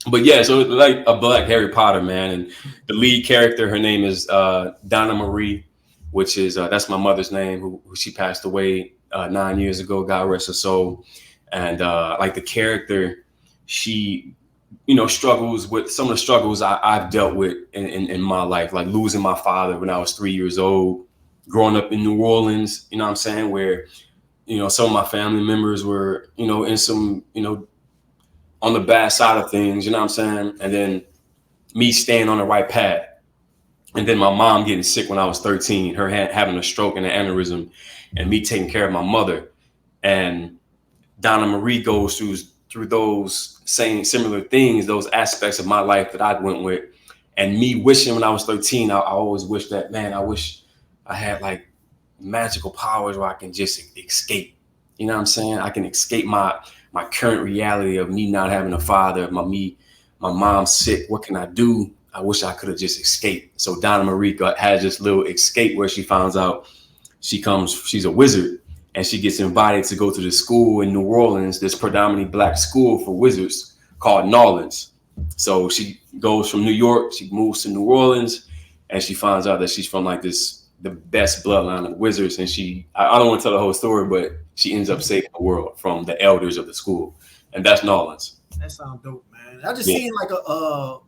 But yeah, so like a Black Harry Potter, man, and the lead character, her name is Donna Marie, which is that's my mother's name, who she passed away 9 years ago. God rest her soul. And like the character, she struggles with some of the struggles I've dealt with in my life, like losing my father when I was 3 years old, growing up in New Orleans. You know what I'm saying, where some of my family members were in some on the bad side of things, you know what I'm saying? And then me staying on the right path. And then my mom getting sick when I was 13, her having a stroke and an aneurysm, and me taking care of my mother. And Donna Marie goes through those same similar things, those aspects of my life that I went with. And me wishing when I was 13, I always wished that, man, I wish I had like magical powers where I can just escape. You know what I'm saying? I can escape my current reality of me not having a father, my mom's sick. What can I do? I wish I could have just escaped. So Donna Marie has this little escape where she finds out she's a wizard, and she gets invited to go to the school in New Orleans, this predominantly Black school for wizards called Nolans. So she goes from New York, she moves to New Orleans, and she finds out that she's from like the best bloodline of wizards. And I don't want to tell the whole story, but she ends up saving the world from the elders of the school. And that's Nolans. That sounds dope, man. I just seen like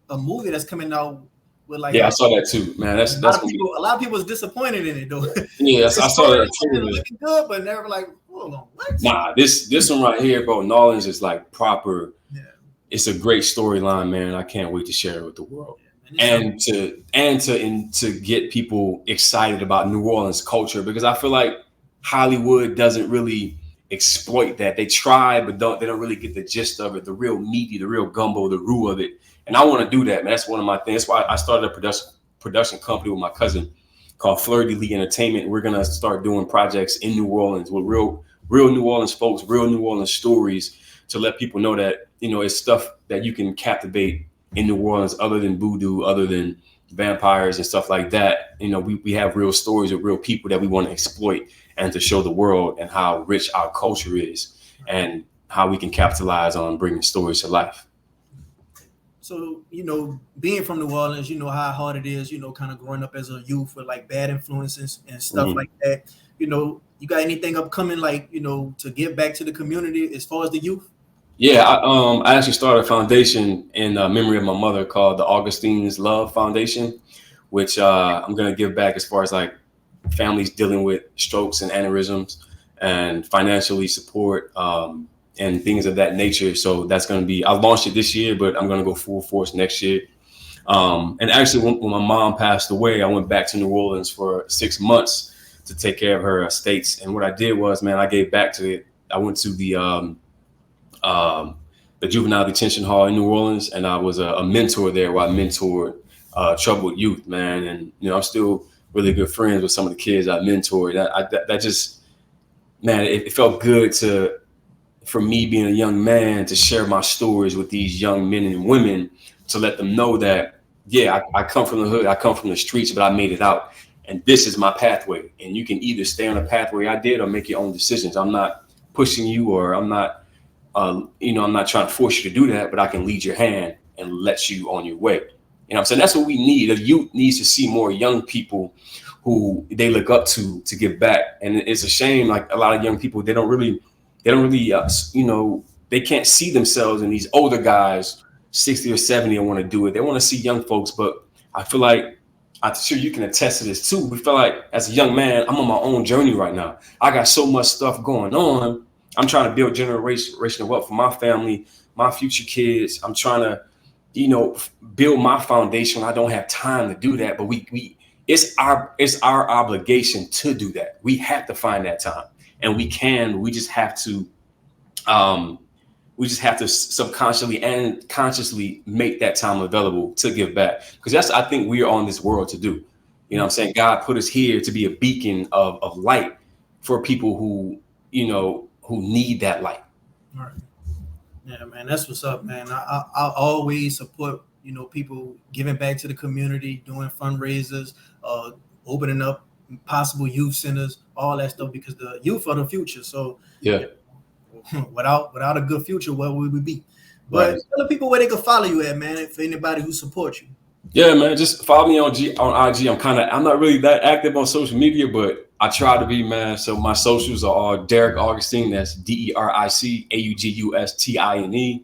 a movie that's coming out with like I saw that too, man. That's a lot of people was disappointed in it though. Yeah, I saw that too. Looking good, but never like, hold on, what? Nah, this one right here, bro. Nolans is like proper. Yeah. It's a great storyline, man. I can't wait to share it with the world. And to get people excited about New Orleans culture, because I feel like Hollywood doesn't really exploit that. They try, but they don't really get the gist of it, the real meaty, the real gumbo, the roux of it. And I want to do that, man. That's one of my things. That's why I started a production company with my cousin called Fleur de Lis Entertainment. We're gonna start doing projects in New Orleans with real New Orleans folks, real New Orleans stories, to let people know that it's stuff that you can captivate in New Orleans, other than voodoo, other than vampires and stuff like that. We have real stories of real people that we want to exploit, and to show the world and how rich our culture is, and how we can capitalize on bringing stories to life. So, being from New Orleans, how hard it is, kind of growing up as a youth with like bad influences and stuff like that. You got anything upcoming, like, to give back to the community as far as the youth? Yeah, I actually started a foundation in memory of my mother called the Augustine's Love Foundation, which I'm going to give back as far as like families dealing with strokes and aneurysms, and financially support and things of that nature. So that's going to be, I launched it this year, but I'm going to go full force next year. And actually, when my mom passed away, I went back to New Orleans for 6 months to take care of her estates. And what I did was, man, I gave back to it. I went to the juvenile detention hall in New Orleans, and I was a mentor there where I mentored troubled youth, man. And I'm still really good friends with some of the kids I mentored. That just, man, it felt good for me being a young man to share my stories with these young men and women, to let them know that, yeah, I come from the hood, I come from the streets, but I made it out. And this is my pathway. And you can either stay on the pathway I did or make your own decisions. I'm not pushing you, or I'm not, I'm not trying to force you to do that, but I can lead your hand and let you on your way. You know what I'm saying? That's what we need. The youth needs to see more young people who they look up to give back. And it's a shame, like a lot of young people, they don't really, they can't see themselves in these older guys, 60 or 70, and want to do it. They want to see young folks. But I feel like, I'm sure you can attest to this too. We feel like as a young man, I'm on my own journey right now. I got so much stuff going on. I'm trying to build generational wealth for my family, my future kids. I'm trying to, build my foundation. I don't have time to do that, but it's our obligation to do that. We have to find that time, and we just have to subconsciously and consciously make that time available to give back, because that's, I think, we are on this world to do. You know what I'm saying? God put us here to be a beacon of light for people who need that light. All right. Yeah, man, that's what's up, man. I always support, people giving back to the community, doing fundraisers, opening up possible youth centers, all that stuff, because the youth are the future. So yeah, without a good future, where would we be? But tell the people where they can follow you at, man, for anybody who supports you. Yeah, man, just follow me on IG. I'm not really that active on social media, but I try to be, man. So my socials are all Deric Augustine. That's DericAugustine.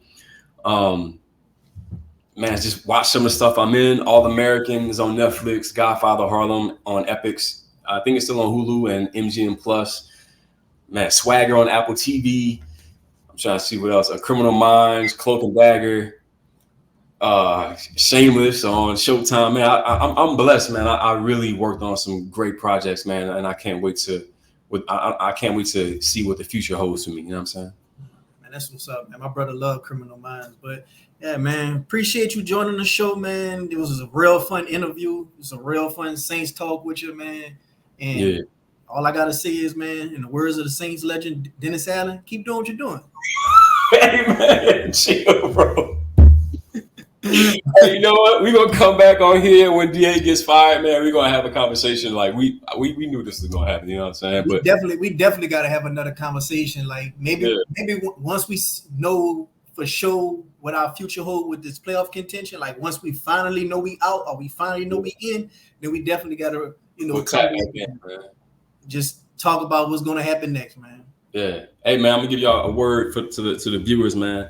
Man, just watch some of the stuff I'm in. All Americans on Netflix, Godfather Harlem on Epix. I think it's still on Hulu and MGM Plus. Man, Swagger on Apple TV. I'm trying to see what else. Criminal Minds, Cloak and Dagger. Shameless on Showtime, man. I'm blessed, man. I really worked on some great projects, man, and I can't wait to see what the future holds for me. You know what I'm saying? Man, that's what's up, man. My brother loved Criminal Minds, but yeah, man, appreciate you joining the show, man. It was a real fun interview. It was a real fun Saints talk with you, man. And all I gotta say is, man, in the words of the Saints legend Dennis Allen, keep doing what you're doing. Hey, man, chill, bro. Hey, you know what? We're gonna come back on here when DA gets fired, man. We're gonna have a conversation. Like we knew this was gonna happen, you know what I'm saying? We definitely gotta have another conversation. Like maybe once we know for sure what our future hold with this playoff contention, like once we finally know we out or we finally know we in, then we definitely gotta, just talk about what's gonna happen next, man. Yeah. Hey, man, I'm gonna give y'all a word to the viewers, man.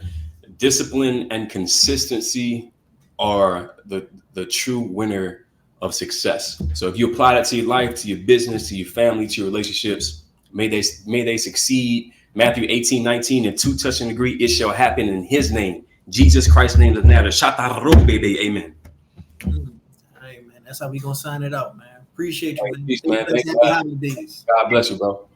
Discipline and consistency are the true winner of success. So if you apply that to your life, to your business, to your family, to your relationships, may they succeed. Matthew 18:19, and 2 touch and agree, it shall happen in his name. Jesus Christ's name is Nazareth. Amen. All right, man. That's how we gonna sign it out, man. Appreciate you. Right, peace, man. Happy holidays. God bless you, bro.